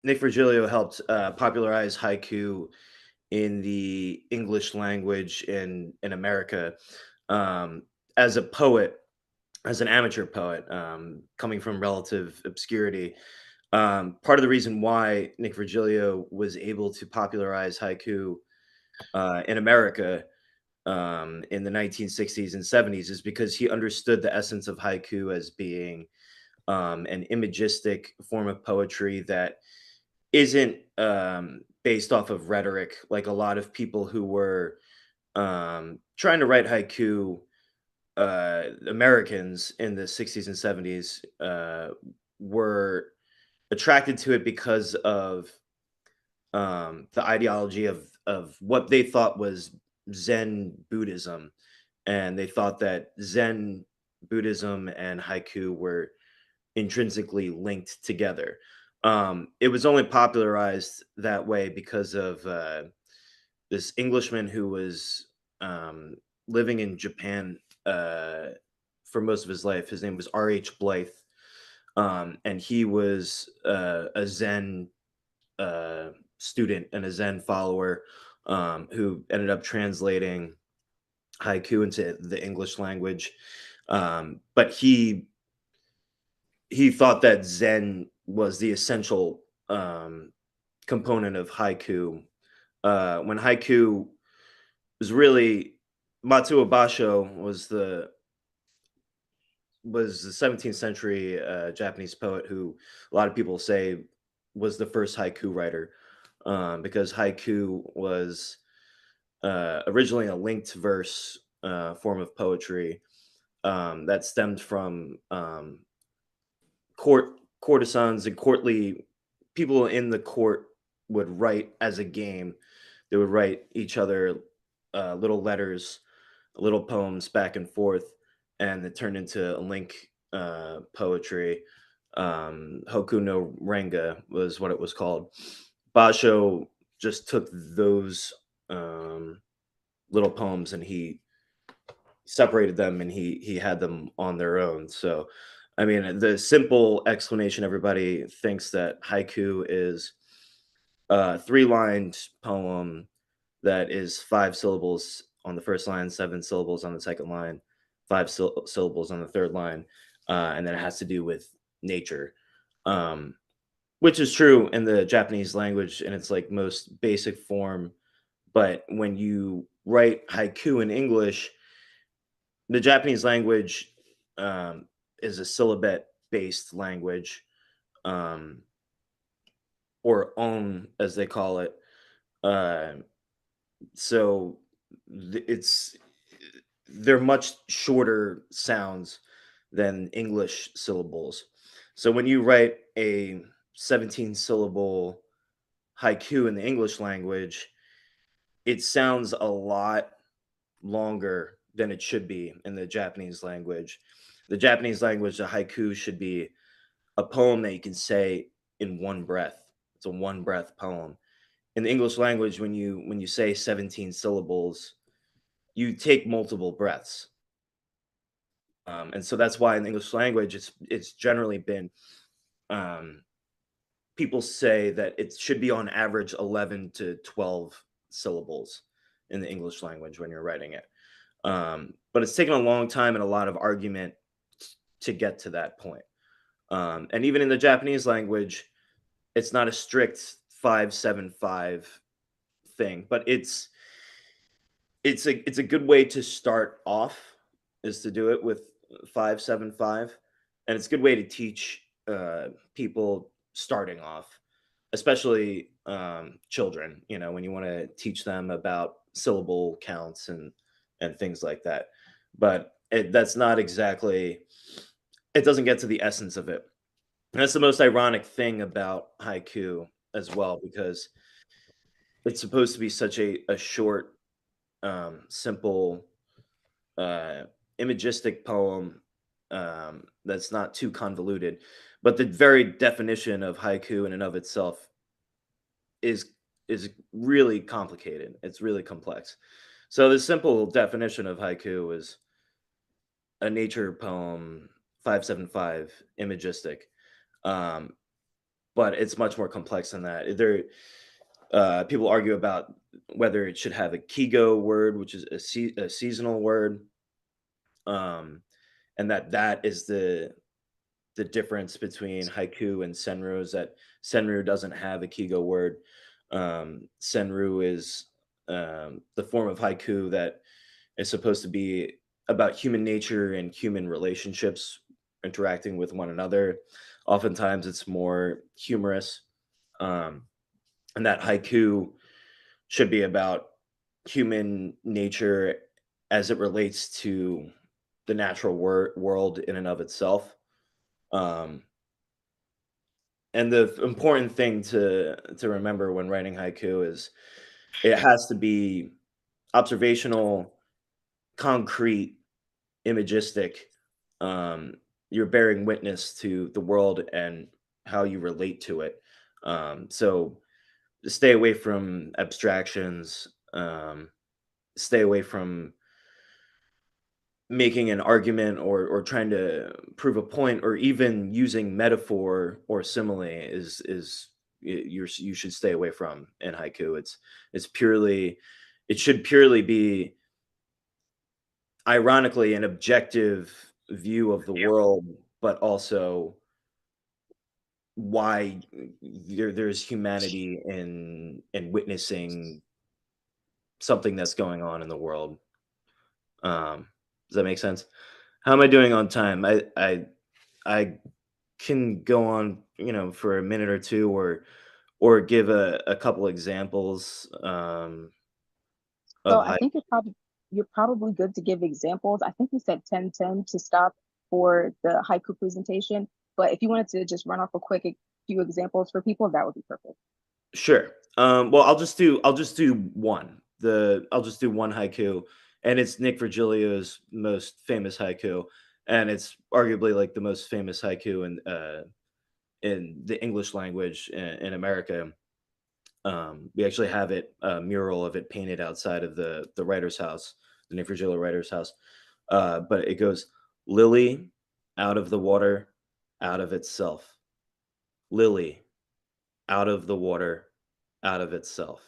Nick Virgilio helped popularize haiku in the English language in America, um, as a poet, as an amateur poet, coming from relative obscurity. Part of the reason why Nick Virgilio was able to popularize haiku in America in the 1960s and 70s is because he understood the essence of haiku as being an imagistic form of poetry that isn't based off of rhetoric like a lot of people who were trying to write haiku, Americans in the 60s and 70s, were attracted to it because of the ideology of what they thought was Zen Buddhism, and they thought that Zen Buddhism and haiku were intrinsically linked together. It was only popularized that way because of this Englishman who was living in Japan for most of his life. His name was R.H. Blythe, and he was a Zen uh, student and a Zen follower, who ended up translating haiku into the English language. But he thought that Zen was the essential component of haiku. When haiku was really Matsuo Basho was the 17th century Japanese poet who a lot of people say was the first haiku writer, because haiku was originally a linked verse form of poetry that stemmed from courtesans and courtly people in the court would write as a game. They would write each other little letters, little poems back and forth, and it turned into a link poetry. Hoku no Renga was what it was called. Basho just took those little poems and he separated them and he had them on their own. So, I mean, the simple explanation everybody thinks that haiku is a three-lined poem that is five syllables on the first line, seven syllables on the second line, five syllables on the third line, and then it has to do with nature, um, which is true in the Japanese language in its like most basic form. But when you write haiku in English, the Japanese language is a syllabet based language, um, or on as they call it. Uh, so it's they're much shorter sounds than English syllables. So when you write a 17 syllable haiku in the English language, it sounds a lot longer than it should be in the Japanese language. The Japanese language, the haiku should be a poem that you can say in one breath. It's a one breath poem. In the English language, when you say 17 syllables, you take multiple breaths. And so that's why in the English language, it's generally been um, people say that it should be on average 11 to 12 syllables in the English language when you're writing it. But it's taken a long time and a lot of argument to get to that point. And even in the Japanese language, it's not a strict 5-7-5 thing, but it's a good way to start off is to do it with 5-7-5, and it's a good way to teach people starting off, especially children. You know, when you want to teach them about syllable counts and things like that. But that's not exactly. It doesn't get to the essence of it. And that's the most ironic thing about haiku as well, because it's supposed to be such a short, simple, uh, imagistic poem that's not too convoluted. But the very definition of haiku in and of itself is is really complicated. It's really complex. So the simple definition of haiku is a nature poem, 5-7-5, imagistic. Um, but it's much more complex than that. There, people argue about whether it should have a kigo word, which is a seasonal word, um, and that is the difference between haiku and senru is that senru doesn't have a kigo word. Senru is the form of haiku that is supposed to be about human nature and human relationships interacting with one another. Oftentimes, it's more humorous, um, and that haiku should be about human nature as it relates to the natural world in and of itself. Um, and the important thing to remember when writing haiku is it has to be observational, concrete, imagistic. Um, you're bearing witness to the world and how you relate to it. So stay away from abstractions. Stay away from making an argument or trying to prove a point or even using metaphor or simile you should stay away from in haiku. It's purely it should purely be ironically an objective view of the world, but also why there's humanity in witnessing something that's going on in the world. Does that make sense? How am I doing on time? I can go on, for a minute or two, or give a couple examples So of I how. think you're probably good to give examples. I think you said 10-10 to stop for the haiku presentation, but if you wanted to just run off a quick few examples for people, that would be perfect. Sure. Well, I'll just do one. I'll just do one haiku, and it's Nick Virgilio's most famous haiku, and it's arguably like the most famous haiku in the English language in America. We actually have it a mural of it painted outside of the writer's house, the Nick Virgilio writer's house. But it goes, "Lily, out of the water, out of itself. Lily, out of the water, out of itself."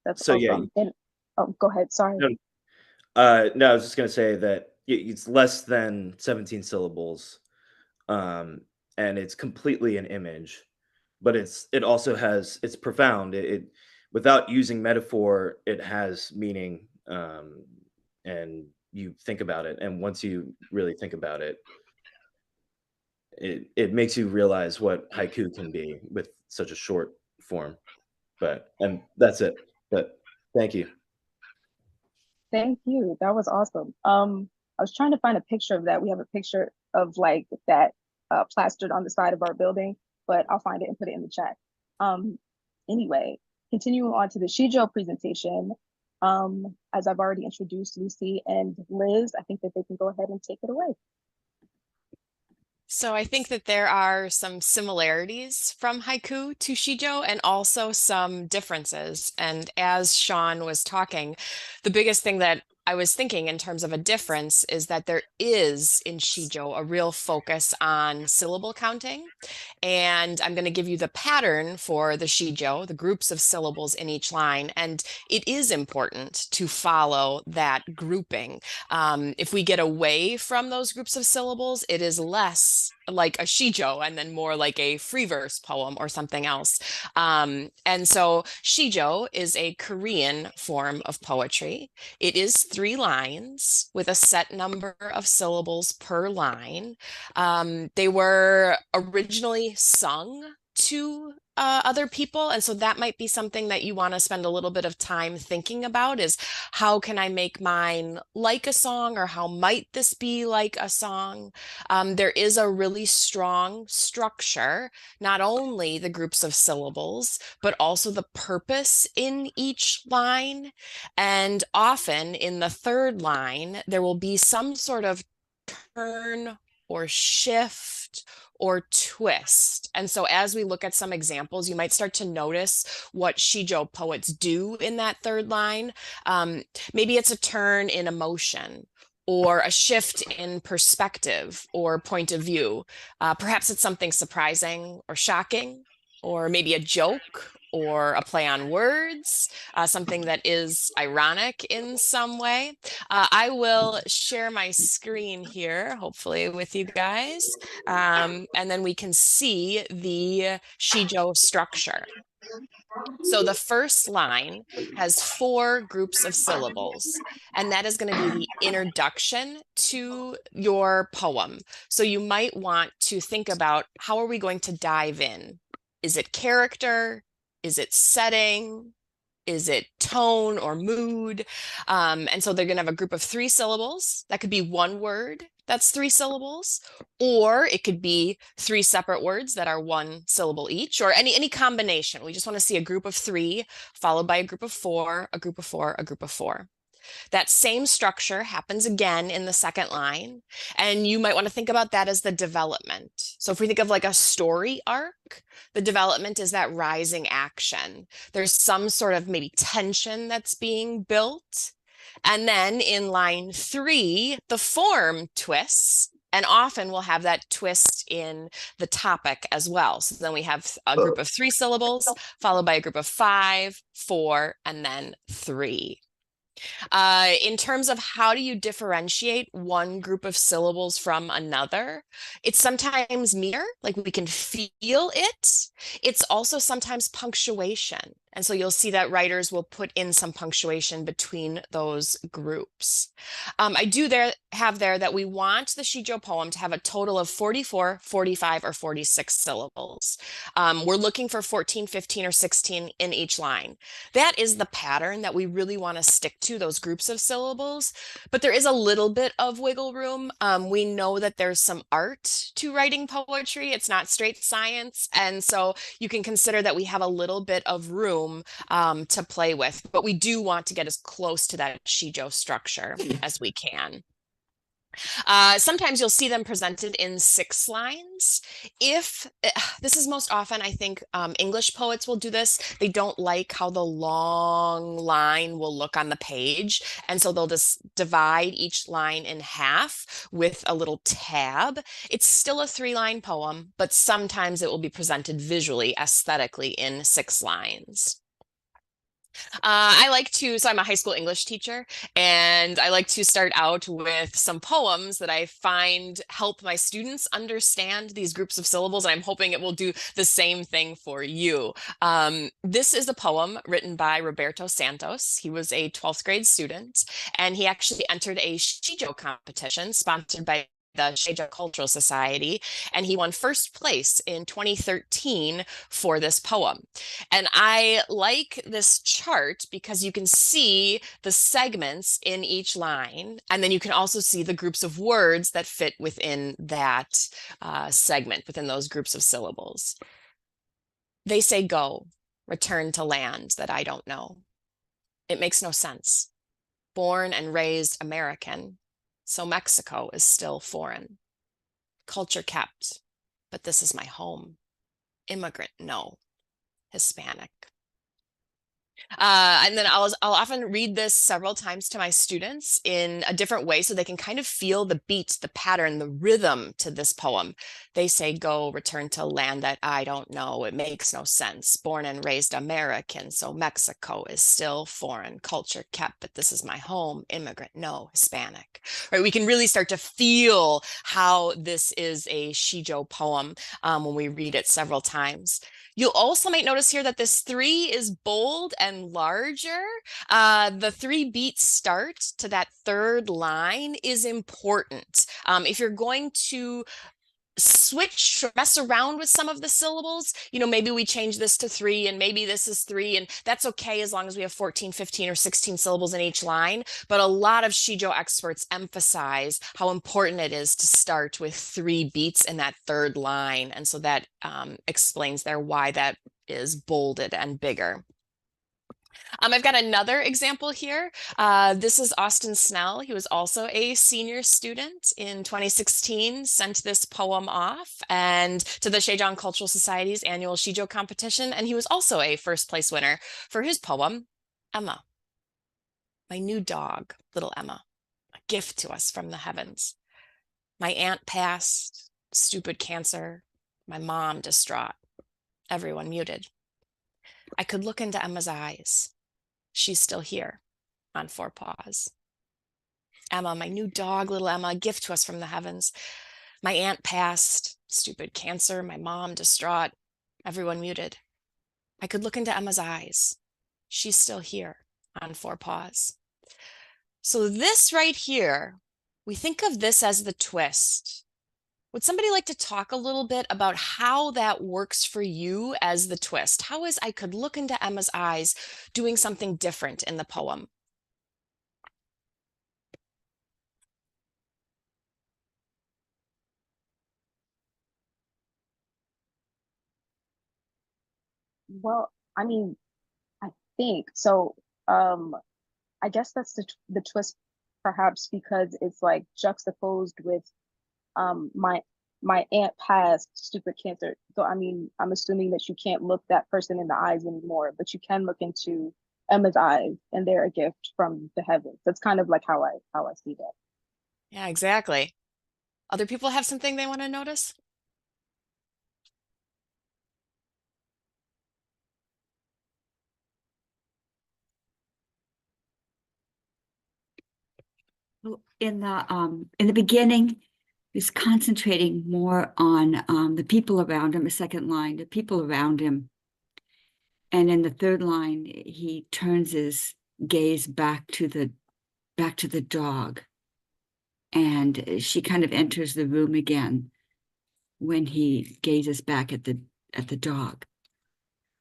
That's So yeah, awesome. And oh, go ahead. Sorry. no, no, I was just gonna say that it's less than 17 syllables, um, and it's completely an image, but it also has it's profound. It without using metaphor, it has meaning, and you think about it, and once you really think about it, it makes you realize what haiku can be with such a short form. But and that's it. But thank you. Thank you. That was awesome. I was trying to find a picture of that. We have a picture of like that plastered on the side of our building, but I'll find it and put it in the chat. Um, anyway, continuing on to the Shijo presentation. As I've already introduced Lucy and Liz, I think that they can go ahead and take it away. So I think that there are some similarities from haiku to shijo and also some differences. And as Sean was talking, the biggest thing that I was thinking in terms of a difference is that there is in shijo a real focus on syllable counting. And I'm going to give you the pattern for the shijo, the groups of syllables in each line. And it is important to follow that grouping. If we get away from those groups of syllables, it is less like a shijo and then more like a free verse poem or something else. And so shijo is a Korean form of poetry. It is 3 lines with a set number of syllables per line. They were originally sung to other people. And so that might be something that you want to spend a little bit of time thinking about is how can I make mine like a song or how might this be like a song? There is a really strong structure, not only the groups of syllables, but also the purpose in each line. And often in the third line, there will be some sort of turn or shift or twist. And so as we look at some examples, you might start to notice what Sejong poets do in that third line. Maybe it's a turn in emotion, or a shift in perspective or point of view. Perhaps it's something surprising or shocking, or maybe a joke or a play on words, something that is ironic in some way. I will share my screen here, hopefully with you guys, and then we can see the Sejong structure. So the first line has 4 groups of syllables, and that is going to be the introduction to your poem. So you might want to think about, how are we going to dive in? Is it character? Is it setting? Is it tone or mood? And so they're going to have a group of 3 syllables. That could be one word that's 3 syllables, or it could be 3 separate words that are 1 syllable each, or any combination. We just want to see a group of 3 followed by a group of 4, a group of 4, a group of 4. That same structure happens again in the second line, and you might want to think about that as the development. So if we think of like a story arc, the development is that rising action. There's some sort of maybe tension that's being built. And then in line 3, the form twists. And often we'll have that twist in the topic as well. So then we have a group of 3 syllables, followed by a group of 5, 4, and then 3. In terms of how do you differentiate one group of syllables from another, it's sometimes meter, like we can feel it. It's also sometimes punctuation. And so you'll see that writers will put in some punctuation between those groups. I do have there that we want the Sejong poem to have a total of 44, 45, or 46 syllables. We're looking for 14, 15, or 16 in each line. That is the pattern that we really want to stick to, those groups of syllables, but there is a little bit of wiggle room. We know that there's some art to writing poetry. It's not straight science. And so you can consider that we have a little bit of room to play with, but we do want to get as close to that Sejong structure as we can. Sometimes you'll see them presented in 6 lines. If this is most often, I think English poets will do this. They don't like how the long line will look on the page. And so they'll just divide each line in half with a little tab. It's still a 3-line poem, but sometimes it will be presented visually, aesthetically in 6 lines. So I'm a high school English teacher, and I like to start out with some poems that I find help my students understand these groups of syllables, and I'm hoping it will do the same thing for you. This is a poem written by Roberto Santos. He was a 12th grade student, and he actually entered a Sejong competition sponsored by the Sejong Cultural Society, and he won first place in 2013 for this poem. And I like this chart because you can see the segments in each line, and then you can also see the groups of words that fit within that segment, within those groups of syllables. They say go, return to land that I don't know. It makes no sense. Born and raised American, so Mexico is still foreign. Culture kept, but this is my home. Immigrant, no. Hispanic. And then I'll often read this several times to my students in a different way so they can kind of feel the beat, the pattern, the rhythm to this poem. They say, go, return to land that I don't know. It makes no sense. Born and raised American, so Mexico is still foreign. Culture kept, but this is my home. Immigrant, no. Hispanic. Right? We can really start to feel how this is a Sejong poem when we read it several times. You'll also might notice here that this 3 is bold and larger. The 3 beat start to that third line is important. If you're going to switch or mess around with some of the syllables, maybe we change this to 3 and maybe this is 3, and that's okay as long as we have 14, 15, or 16 syllables in each line. But a lot of Sejong experts emphasize how important it is to start with 3 beats in that third line. And so that explains there why that is bolded and bigger. I've got another example here. This is Austin Snell. He was also a senior student in 2016, sent this poem off and to the Sejong Cultural Society's annual Sijo competition, and he was also a first place winner for his poem, Emma. My new dog, little Emma, a gift to us from the heavens. My aunt passed, stupid cancer, my mom distraught, everyone muted. I could look into Emma's eyes. She's still here on four paws. Emma, my new dog, little Emma, a gift to us from the heavens. My aunt passed, stupid cancer, my mom distraught, everyone muted. I could look into Emma's eyes. She's still here on four paws. So this right here, we think of this as the twist. Would somebody like to talk a little bit about how that works for you as the twist? How is I could look into Emma's eyes doing something different in the poem? Well, I mean, I think so. Um, I guess that's the twist, perhaps because it's like juxtaposed with my aunt passed stupid cancer. So I mean, I'm assuming that you can't look that person in the eyes anymore, but you can look into Emma's eyes, and they're a gift from the heavens. That's kind of like how I see that. Yeah, exactly. Other people have something they want to notice? Well, in the beginning, he's concentrating more on the people around him, the second line, the people around him. And in the third line, he turns his gaze back to the dog. And she kind of enters the room again when he gazes back at the dog.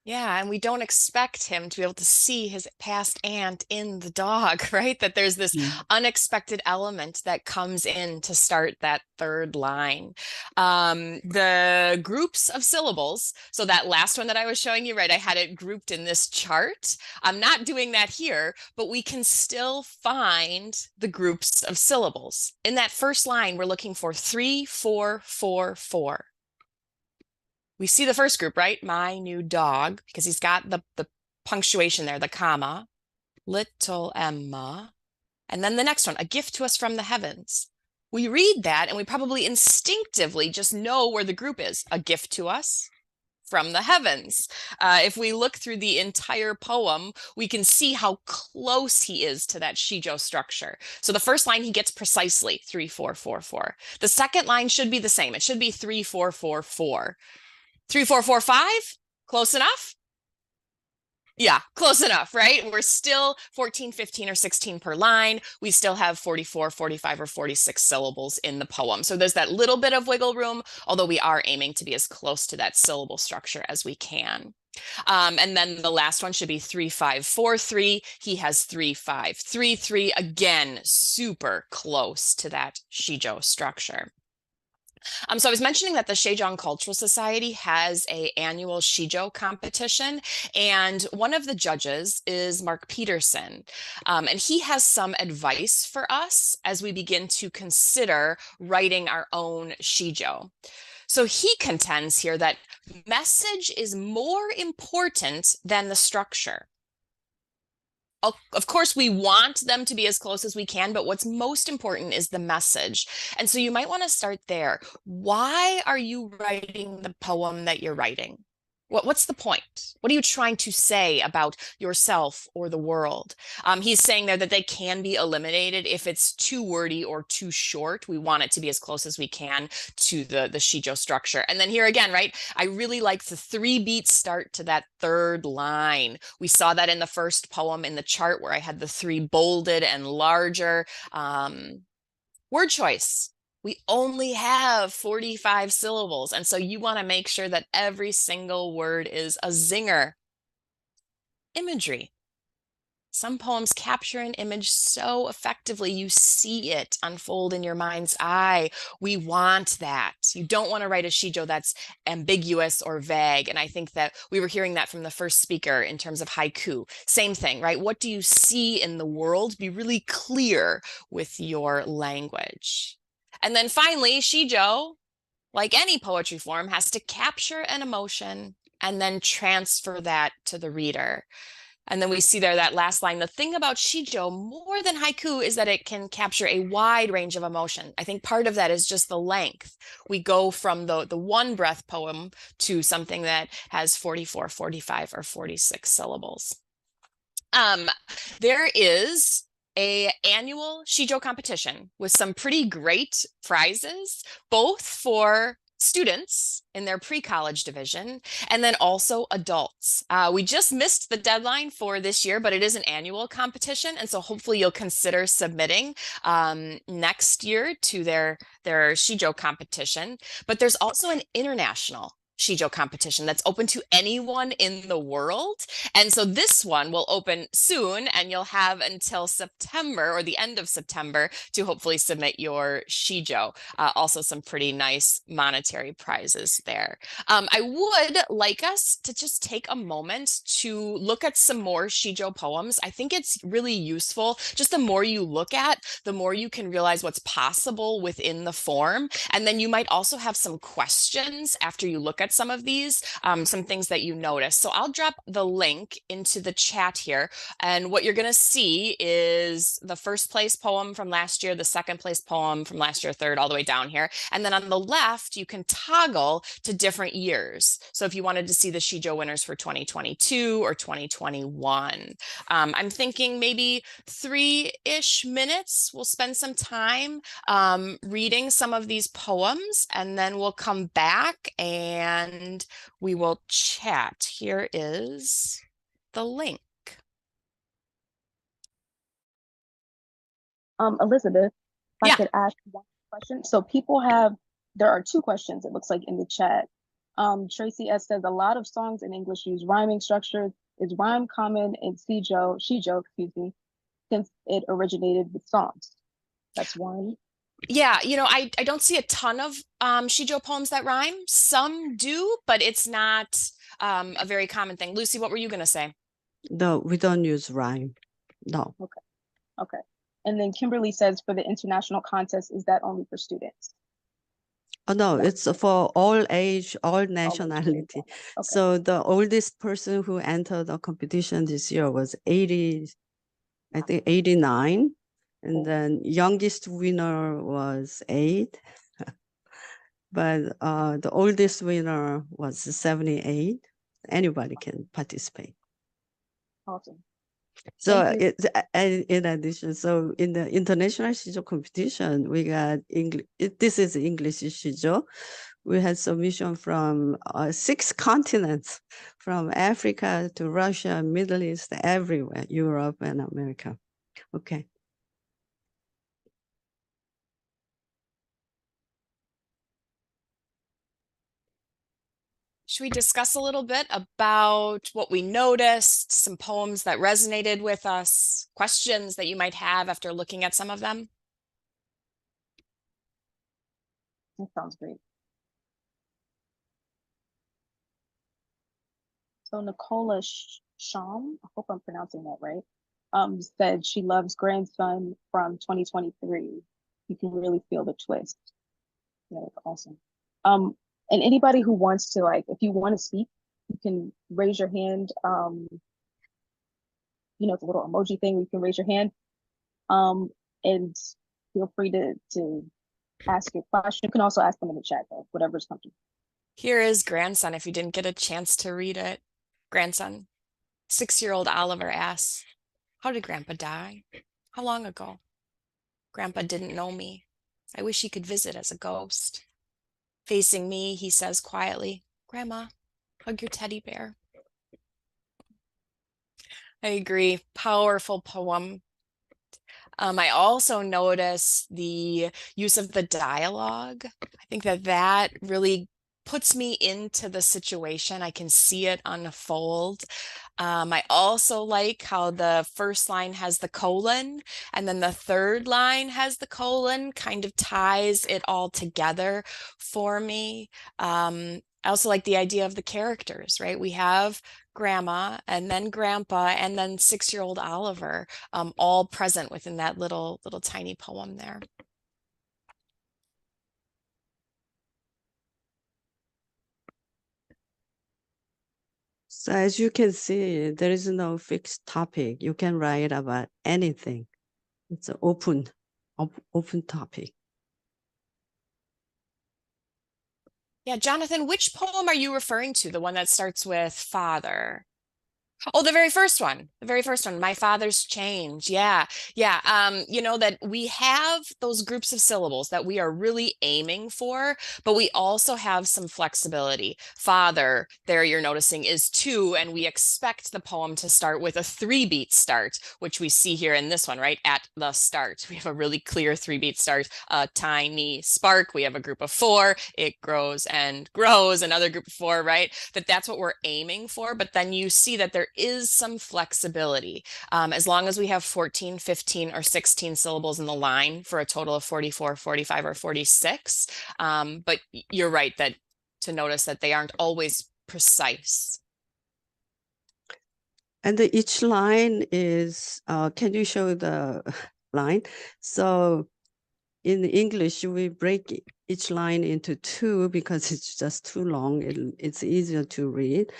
Yeah, and we don't expect him to be able to see his past aunt in the dog, right? That there's this Yeah. unexpected element that comes in to start that third line. The groups of syllables, so that last one that I was showing you, right? I had it grouped in this chart. I'm not doing that here, but we can still find the groups of syllables. In that first line, we're looking for 3, 4, 4, 4. We see the first group, right? My new dog, because he's got the punctuation there, the comma, little Emma. And then the next one, a gift to us from the heavens. We read that and we probably instinctively just know where the group is. A gift to us from the heavens. If we look through the entire poem, we can see how close he is to that Shijo structure. So the first line, he gets precisely 3, 4, 4, 4. The second line should be the same. It should be 3, 4, 4, 4. 3, 4, 4, 5. Close enough? Yeah, close enough, right? We're still 14, 15, or 16 per line. We still have 44, 45, or 46 syllables in the poem. So there's that little bit of wiggle room, although we are aiming to be as close to that syllable structure as we can. And then the last one should be 3, 5, 4, 3. He has 3, 5, 3, 3. Again, super close to that Shijo structure. So I was mentioning that the Sejong Cultural Society has a annual Shijo competition, and one of the judges is Mark Peterson, and he has some advice for us as we begin to consider writing our own Shijo. So he contends here that message is more important than the structure. Of course, we want them to be as close as we can, but what's most important is the message. And so you might want to start there. Why are you writing the poem that you're writing? What's the point? What are you trying to say about yourself or the world? He's saying there that they can be eliminated if it's too wordy or too short. We want it to be as close as we can to the Shijo structure. And then here again, right? I really like the 3-beat start to that third line. We saw that in the first poem in the chart where I had the 3 bolded and larger. Word choice. We only have 45 syllables. And so you want to make sure that every single word is a zinger. Imagery. Some poems capture an image so effectively, you see it unfold in your mind's eye. We want that. You don't want to write a shijo that's ambiguous or vague. And I think that we were hearing that from the first speaker in terms of haiku. Same thing, right? What do you see in the world? Be really clear with your language. And then finally, shijo, like any poetry form, has to capture an emotion and then transfer that to the reader. And then we see there that last line. The thing about shijo more than haiku is that it can capture a wide range of emotion. I think part of that is just the length. We go from the one breath poem to something that has 44, 45, or 46 syllables. There is an annual shijo competition with some pretty great prizes, both for students in their pre-college division and then also adults. We just missed the deadline for this year, but it is an annual competition, and so hopefully you'll consider submitting next year to their shijo competition. But there's also an international shijo competition that's open to anyone in the world. And so this one will open soon, and you'll have until September or the end of September to hopefully submit your shijo. Also some pretty nice monetary prizes there. I would like us to just take a moment to look at some more shijo poems. I think it's really useful. Just the more you look at, the more you can realize what's possible within the form. And then you might also have some questions after you look at some of these, some things that you notice. So I'll drop the link into the chat here. And what you're going to see is the first place poem from last year, the second place poem from last year, third, all the way down here. And then on the left, you can toggle to different years. So if you wanted to see the shijo winners for 2022 or 2021, I'm thinking maybe 3-ish minutes. We'll spend some time reading some of these poems, and then we'll come back and we will chat. Here is the link. Elizabeth, if I Yeah. could ask one question. So there are two questions, it looks like, in the chat. Tracy S says a lot of songs in English use rhyming structures. Is rhyme common in shijo, since it originated with songs? That's one. Yeah, I don't see a ton of shijo poems that rhyme. Some do, but it's not a very common thing. Lucy, what were you going to say? No, we don't use rhyme. No. Okay. And then Kimberly says, for the international contest, is that only for students? Oh, no, it's for all age, all nationality. Okay. So the oldest person who entered the competition this year was 80, I think 89. And then youngest winner was 8. But the oldest winner was 78. Anybody can participate. Awesome. So it's in addition, so in the international shijo competition, we got English. This is English shijo. We had submission from 6 continents, from Africa to Russia, Middle East, everywhere, Europe and America. Okay. Should we discuss a little bit about what we noticed, some poems that resonated with us, questions that you might have after looking at some of them? That sounds great. So Nicola Sham, I hope I'm pronouncing that right, said she loves Grandson from 2023. You can really feel the twist. Yeah, that's awesome. And anybody who wants to, if you want to speak, you can raise your hand. It's a little emoji thing. You can raise your hand, and feel free to ask your question. You can also ask them in the chat, though, whatever's comfortable. Here is Grandson, if you didn't get a chance to read it. Grandson. 6-year-old Oliver asks, how did Grandpa die? How long ago? Grandpa didn't know me. I wish he could visit as a ghost. Facing me, he says quietly, Grandma, hug your teddy bear. I agree. Powerful poem. I also notice the use of the dialogue. I think that really puts me into the situation. I can see it unfold. I also like how the first line has the colon and then the third line has the colon, kind of ties it all together for me. I also like the idea of the characters, right? We have grandma and then grandpa and then 6-year-old Oliver, all present within that little tiny poem there. So as you can see, there is no fixed topic. You can write about anything. It's an open topic. Yeah, Jonathan, which poem are you referring to? The one that starts with father? Oh, the very first one, My Father's Change. Yeah. Yeah. You know, that we have those groups of syllables that we are really aiming for, but we also have some flexibility. Father, there you're noticing, is 2, and we expect the poem to start with a 3-beat start, which we see here in this one, right? At the start. We have a really clear 3-beat start. A tiny spark. We have a group of 4. It grows and grows. Another group of 4, right? That's what we're aiming for. But then you see that there is some flexibility. As long as we have 14, 15, or 16 syllables in the line for a total of 44, 45, or 46. But you're right that to notice that they aren't always precise. And each line is, can you show the line? So in English, we break each line into 2 because it's just too long. It's easier to read.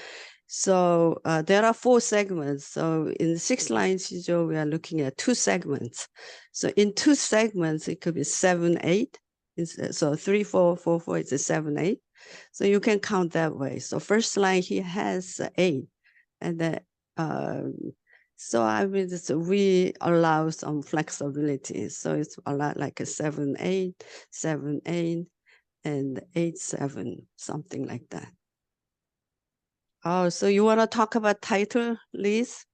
So there are 4 segments. So in 6 lines, we are looking at 2 segments. So in 2 segments, it could be 7, 8. So 3, 4, 4, 4 is a 7, 8. So you can count that way. So first line, he has 8. And then, so I mean, we allow some flexibility. So it's a lot like a 7, 8, 7, 8, and 8, 7, something like that. Oh, so you want to talk about title, Liz?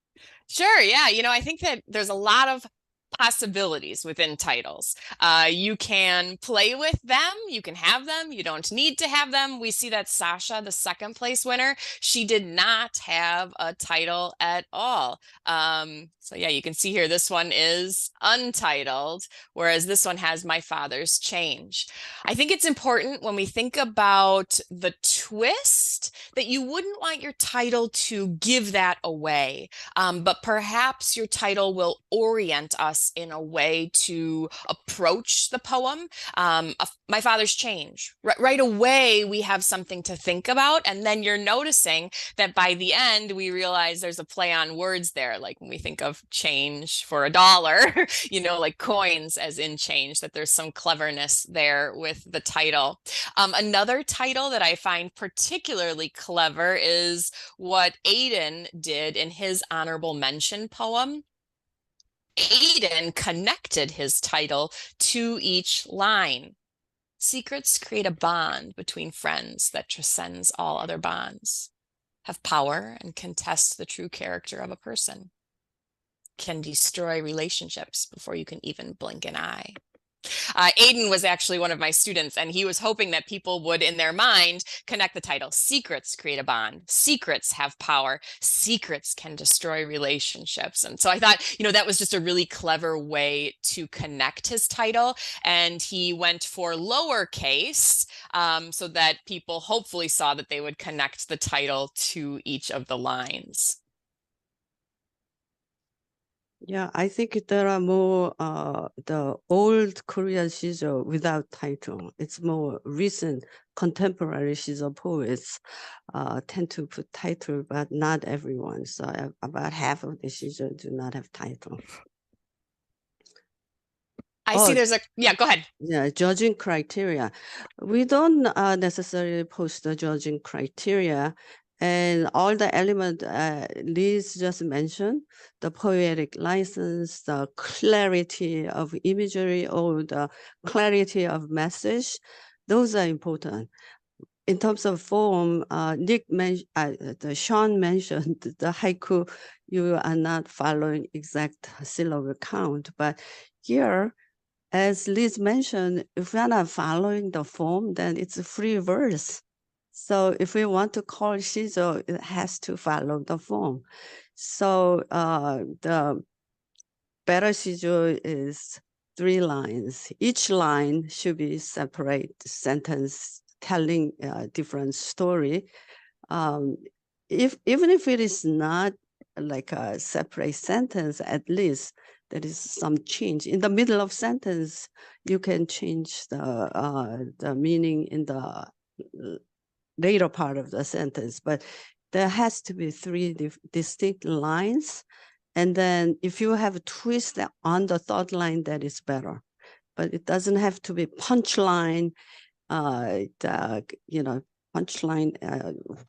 Sure. Yeah. You know, I think that there's a lot of possibilities within titles. You can play with them. You can have them. You don't need to have them. We see that Sasha, the second place winner, she did not have a title at all. So yeah, you can see here, this one is untitled, whereas this one has My Father's Change. I think it's important when we think about the twist that you wouldn't want your title to give that away. But perhaps your title will orient us in a way to approach the poem. My Father's Change. Right away, we have something to think about. And then you're noticing that by the end, we realize there's a play on words there. Like when we think of change for $1, you know, like coins as in change, that there's some cleverness there with the title. Another title that I find particularly clever is what Aiden did in his honorable mention poem. Aiden connected his title to each line. Secrets create a bond between friends that transcends all other bonds, have power and can test the true character of a person, can destroy relationships before you can even blink an eye. Aiden was actually one of my students, and he was hoping that people would, in their mind, connect the title. Secrets create a bond. Secrets have power. Secrets can destroy relationships. And so I thought, you know, that was just a really clever way to connect his title. And he went for lowercase so that people hopefully saw that they would connect the title to each of the lines. Yeah, I think there are more the old Korean Sijo without title. It's more recent contemporary Sijo poets tend to put title, but not everyone. So about half of the Sijo do not have title. I see there's yeah, go ahead. Yeah, judging criteria. We don't necessarily post the judging criteria. And all the element Liz just mentioned, the poetic license, the clarity of imagery, or the clarity of message, those are important. In terms of form, Sean mentioned the haiku, you are not following exact syllable count, but here, as Liz mentioned, if we are not following the form, then it's a free verse. So if we want to call Sijo, it has to follow the form. So the better Sijo is 3 lines. Each line should be separate sentence telling a different story. Even if it is not like a separate sentence, at least there is some change. In the middle of sentence, you can change the meaning in the later part of the sentence, but there has to be 3 distinct lines. And then if you have a twist on the third line, that is better. But it doesn't have to be punchline, punchline,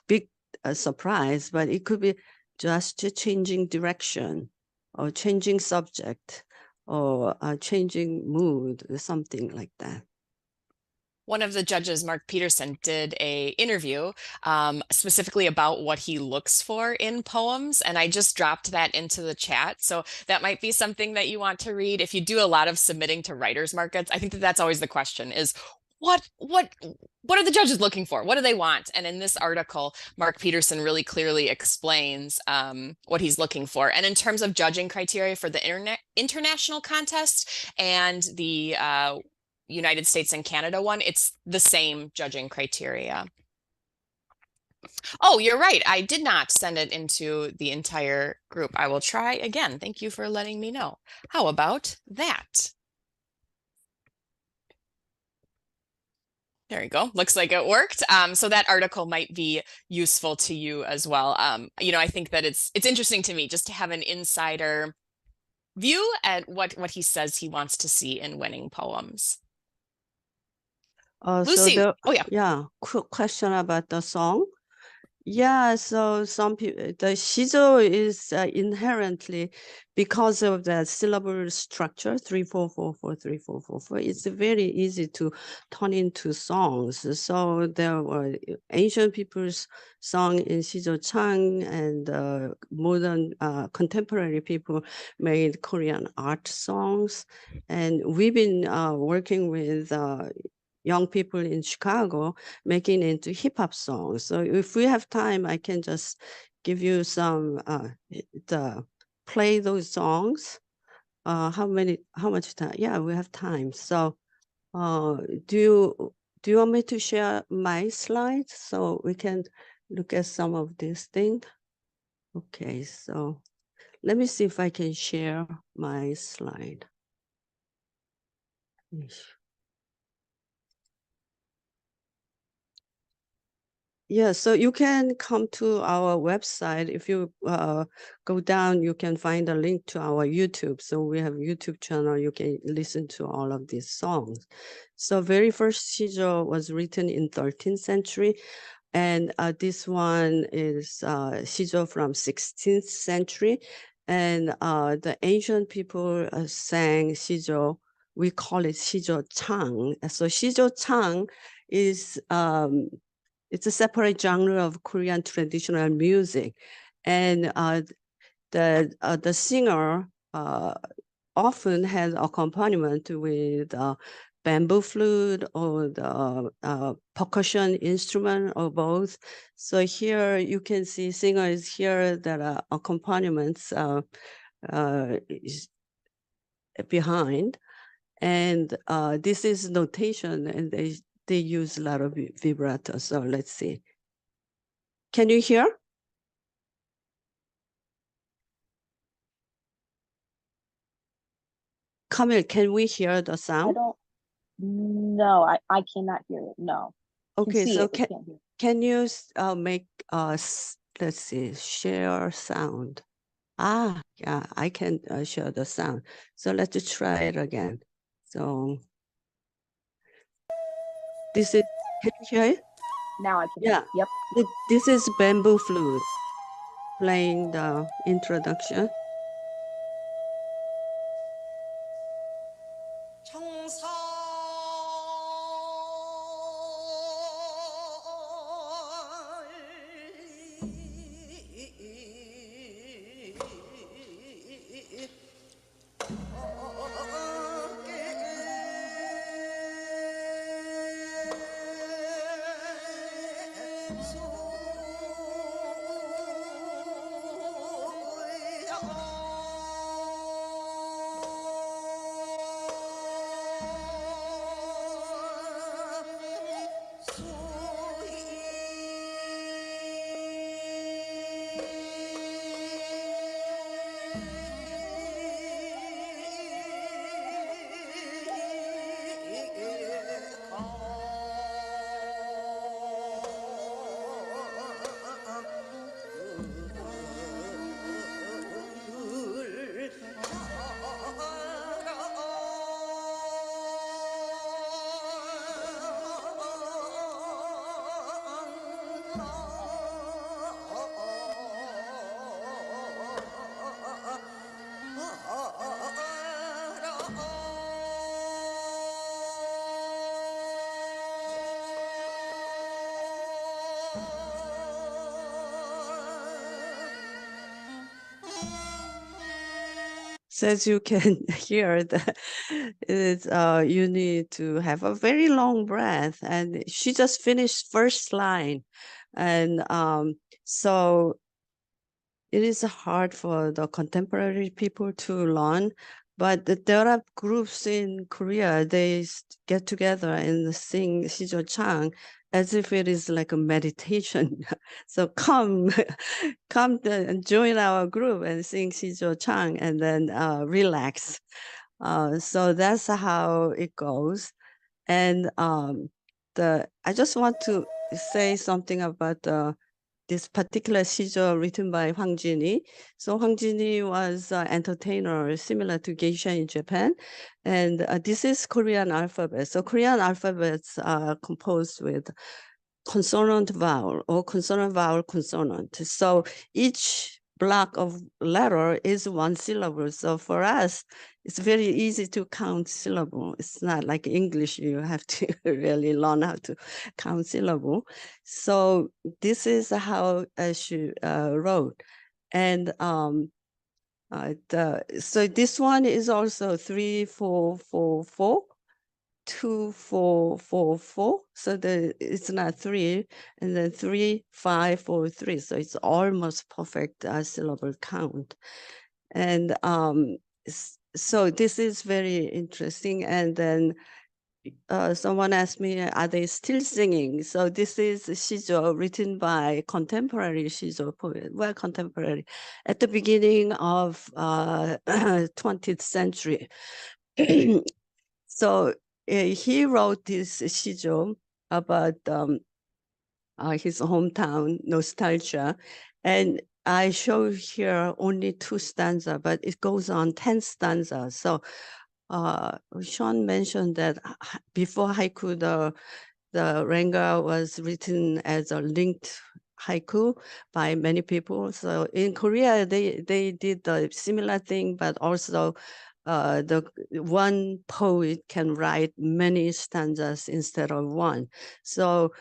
big surprise, but it could be just changing direction or changing subject or changing mood or something like that. One of the judges, Mark Peterson, did a interview specifically about what he looks for in poems, and I just dropped that into the chat. So that might be something that you want to read. If you do a lot of submitting to writers markets, I think that that's always the question: is what are the judges looking for? What do they want? And in this article, Mark Peterson really clearly explains what he's looking for. And in terms of judging criteria for the international contest and the United States and Canada one, it's the same judging criteria. Oh, you're right. I did not send it into the entire group. I will try again. Thank you for letting me know. How about that? There you go. Looks like it worked. So that article might be useful to you as well. I think that it's interesting to me just to have an insider view at what he says he wants to see in winning poems. Lucy, quick question about the song. Yeah, so some people, the Sijo is inherently, because of the syllable structure, 3-4-4-4, 3-4-4-4, it's very easy to turn into songs. So there were ancient people's song in Sijo Chang, and modern contemporary people made Korean art songs. And we've been working with young people in Chicago making into hip hop songs. So if we have time, I can just give you some play those songs. How much time? Yeah, we have time. So do you want me to share my slides so we can look at some of these things? Okay, so let me see if I can share my slide. Yeah, so you can come to our website. If you go down, you can find a link to our YouTube. So we have a YouTube channel. You can listen to all of these songs. So very first Sijo was written in 13th century. And this one is Sijo from 16th century. And the ancient people sang Sijo. We call it Sijo Chang. So Sijo Chang is it's a separate genre of Korean traditional music, and the singer often has accompaniment with bamboo flute or the percussion instrument or both. So here you can see singers here that are accompaniments is behind, and this is notation, and they use a lot of vibrato. So let's see. Can you hear? Camille, can we hear the sound? No, I cannot hear it. No. Okay, so can't hear. can you make us, let's see, share sound? Yeah, I can share the sound. So let's try it again. So this is, can you hear it? Now I can. Yeah. Yep. This is bamboo flute playing the introduction. So as you can hear, you need to have a very long breath. And she just finished first line. And so it is hard for the contemporary people to learn, but there are groups in Korea, they get together and sing Sijo Chang as if it is like a meditation. So come and join our group and sing Sijo Chang and then relax. So that's how it goes. And I just want to say something about this particular Sijo written by Hwang Jinhee. So Hwang Jinhee was an entertainer similar to geisha in Japan. And this is Korean alphabet. So Korean alphabets are composed with consonant vowel or consonant vowel consonant. So each block of letter is one syllable. So for us, it's very easy to count syllable. It's not like English, you have to really learn how to count syllable. So this is how she wrote. And so this one is also 3, 4, 4, 4. 2, 4, 4, 4. So it's not 3, and then 3, 5, 4, 3. So it's almost perfect syllable count. And so this is very interesting. And then someone asked me, are they still singing? So this is Sijo written by contemporary Sijo poet, well, contemporary, at the beginning of 20th century. So he wrote this Sijo about his hometown nostalgia, and I show here only 2 stanzas, but it goes on 10 stanzas. So Sean mentioned that before haiku, the Ranga was written as a linked haiku by many people. So in Korea, they did the similar thing, but also the one poet can write many stanzas instead of one. So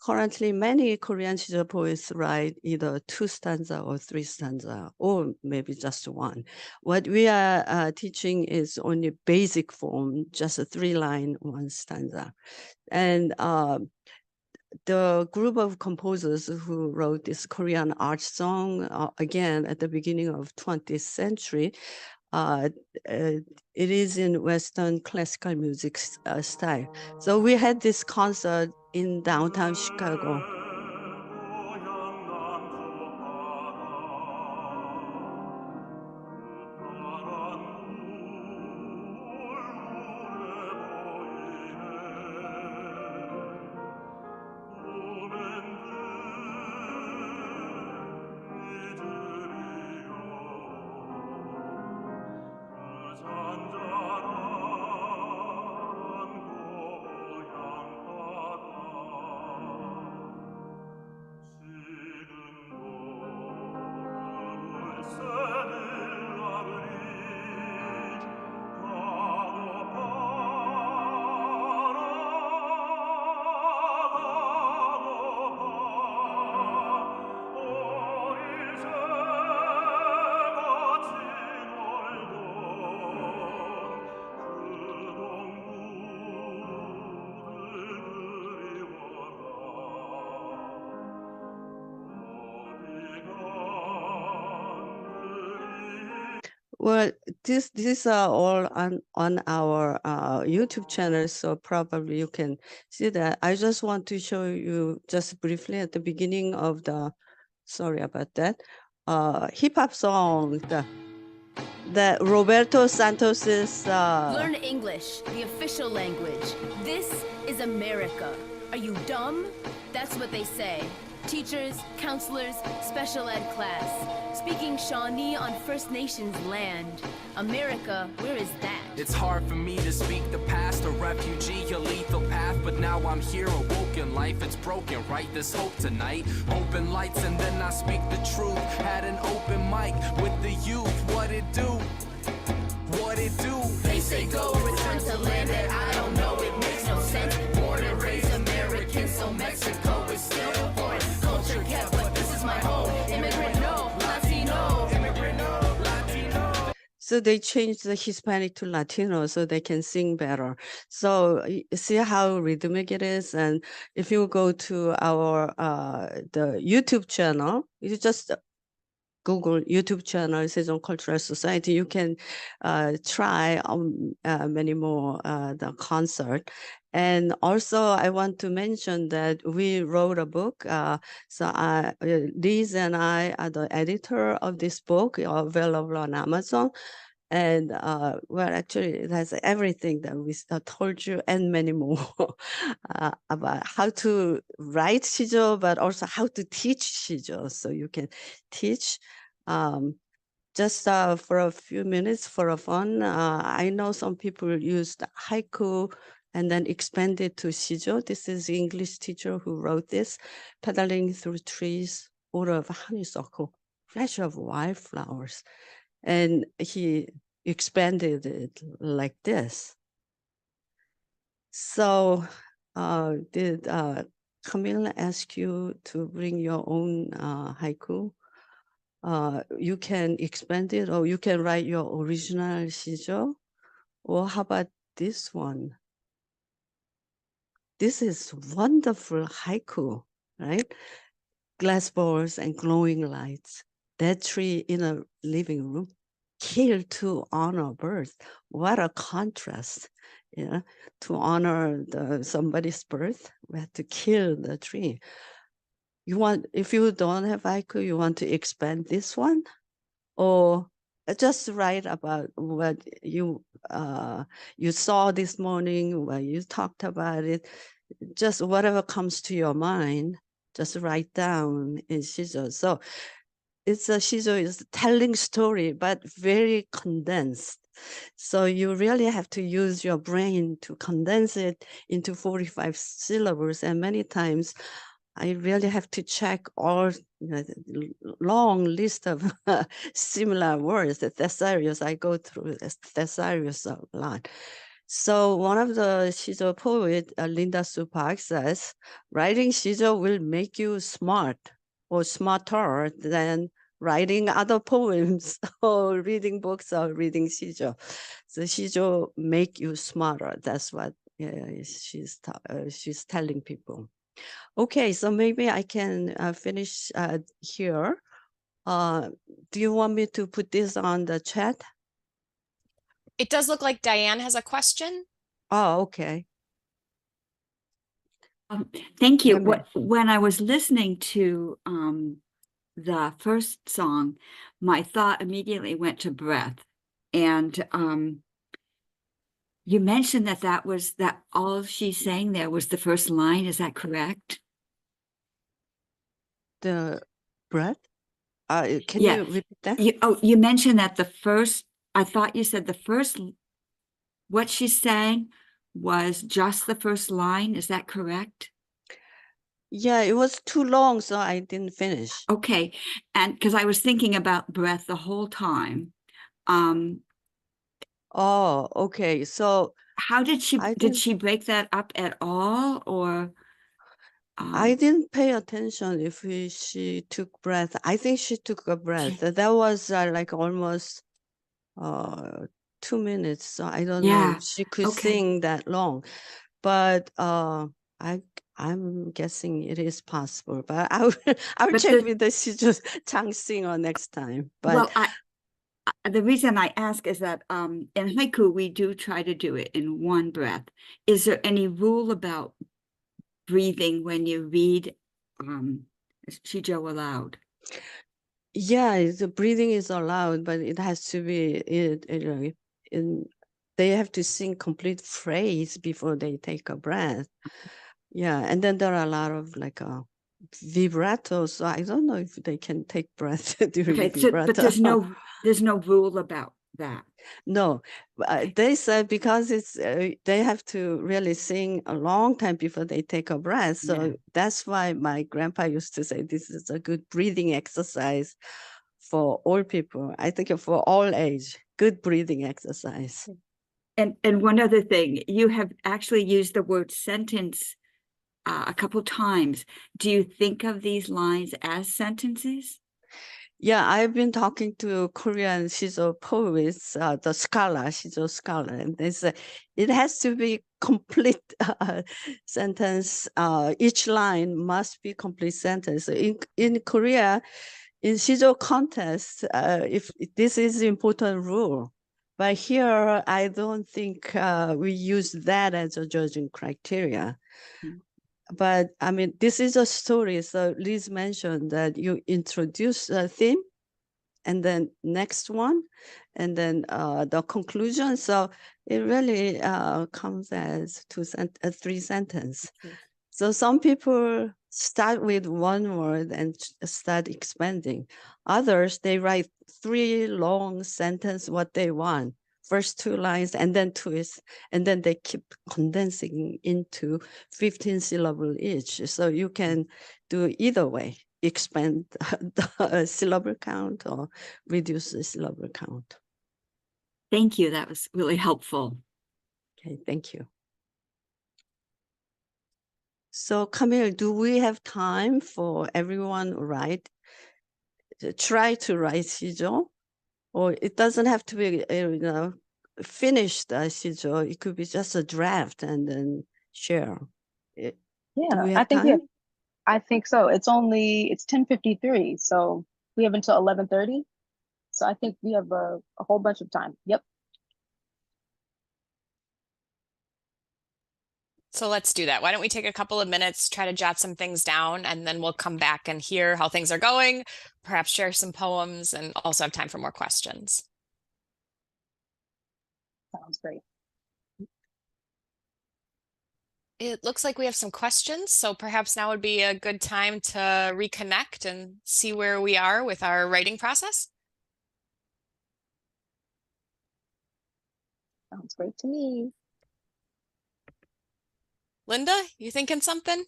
currently, many Korean Sijo poets write either 2 stanza or 3 stanza, or maybe just 1. What we are teaching is only basic form, just a 3-line, 1 stanza. And the group of composers who wrote this Korean art song, again, at the beginning of 20th century, it is in Western classical music style. So we had this concert in downtown Chicago. Well, these are all on our YouTube channel, so probably you can see that. I just want to show you just briefly at the beginning of the, sorry about that, hip hop song, the Roberto Santos's. Learn English, the official language. This is America. Are you dumb? That's what they say. Teachers, counselors, special ed class. Speaking Shawnee on First Nations land. America, where is that? It's hard for me to speak the past, a refugee, a lethal path. But now I'm here, awoken, life it's broken, right? There's hope tonight. Open lights and then I speak the truth. Had an open mic with the youth, what it do? What it do? They say go, return to land that I don't know, it makes no sense. Born and raised American, so Mexico is still foreign. Culture kept, but this is my home. Immigrant no, Latino. Immigrant no, Latino. So they changed the Hispanic to Latino so they can sing better. So see how rhythmic it is. And if you go to our the YouTube channel, you just Google YouTube channel, Sejong Cultural Society, you can try many more the concert. And also I want to mention that we wrote a book. So Liz and I are the editor of this book, available on Amazon. And well, actually, it has everything that we told you and many more about how to write Sijo, but also how to teach Sijo. So you can teach just for a few minutes for a fun. I know some people used haiku and then expanded to Sijo. This is the English teacher who wrote this, pedaling through trees, odor of honeysuckle, flash of wildflowers. And he expanded it like this. So did Camille ask you to bring your own haiku? You can expand it, or you can write your original Sijo. Or how about this one? This is wonderful haiku, right? Glass balls and glowing lights. That tree in a living room, killed to honor birth. What a contrast, yeah. To honor somebody's birth, we have to kill the tree. You want, if you don't have haiku, you want to expand this one, or just write about what you saw this morning, what you talked about it, just whatever comes to your mind, just write down in Sijo. So it's Sijo is telling story, but very condensed. So you really have to use your brain to condense it into 45 syllables. And many times I really have to check all long list of similar words. The thesaurus, I go through the thesaurus a lot. So one of the Sijo poet, Linda Sue Park, says, writing Sijo will make you smart or smarter than writing other poems or reading books or reading Sijo. So Sijo make you smarter. That's what she's telling people. Okay, so maybe I can finish here. Do you want me to put this on the chat? It does look like Diane has a question. Oh, okay. Thank you. Okay. When I was listening to the first song, my thought immediately went to breath. And you mentioned that all she's saying there was the first line. Is that correct? The breath? Can Yeah. you repeat that? You mentioned that I thought you said what she's saying was just the first line. Is that correct? Yeah, it was too long, so I didn't finish. Okay. And because I was thinking about breath the whole time. Oh, okay. So how did she break that up at all, or? I didn't pay attention if she took breath. I think she took a breath. That was like almost 2 minutes. So I don't know if she could sing that long. But I'm guessing it is possible. But I'll check with the Sijo Chang singer next time. But well, the reason I ask is that in haiku, we do try to do it in one breath. Is there any rule about breathing when you read Sijo aloud? Yeah, the breathing is allowed, but it has to be they have to sing complete phrase before they take a breath. Yeah, and then there are a lot of like vibrato, so I don't know if they can take breath during vibrato. But there's no rule about that. No, they said because it's they have to really sing a long time before they take a breath. So that's why my grandpa used to say this is a good breathing exercise for all people. I think for all age, good breathing exercise. And one other thing, you have actually used the word sentence a couple times. Do you think of these lines as sentences? Yeah, I've been talking to Korean Sijo poets, the scholar, Sijo scholar, and they say it has to be complete sentence. Each line must be complete sentence. In Korea, in Sijo contest, if this is the important rule, but here I don't think we use that as a judging criteria. But I mean, this is a story. So Liz mentioned that you introduce a theme and then next one, and then the conclusion. So it really comes as three sentences. So some people start with one word and start expanding. Others, they write three long sentences, what they want. First two lines and then twist, and then they keep condensing into 15 syllables each. So you can do either way, expand the syllable count or reduce the syllable count. Thank you. That was really helpful. Okay, thank you. So Camille, do we have time for everyone to try to write Sijo? Or it doesn't have to be, finished Sijo. It could be just a draft and then share. Do we have time? I think so. It's 10:53, so we have until 11:30. So I think we have a whole bunch of time. Yep. So let's do that. Why don't we take a couple of minutes, try to jot some things down, and then we'll come back and hear how things are going, perhaps share some poems, and also have time for more questions. Sounds great. It looks like we have some questions, so perhaps now would be a good time to reconnect and see where we are with our writing process. Sounds great to me. Linda, you thinking something?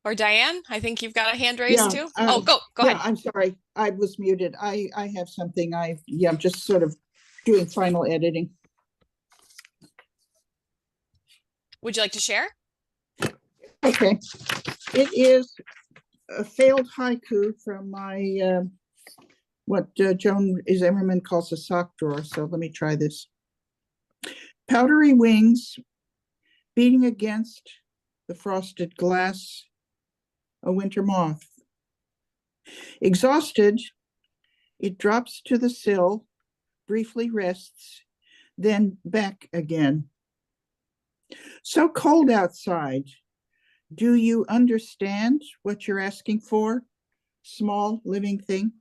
Or Diane, I think you've got a hand raised too. Oh, go ahead. I'm sorry, I was muted. I have something. I'm just sort of doing final editing. Would you like to share? Okay, it is a failed haiku from my what Joan Zimmerman calls a sock drawer. So let me try this. Powdery wings beating against the frosted glass, a winter moth. Exhausted, it drops to the sill, briefly rests, then back again. So cold outside. Do you understand what you're asking for, small living thing?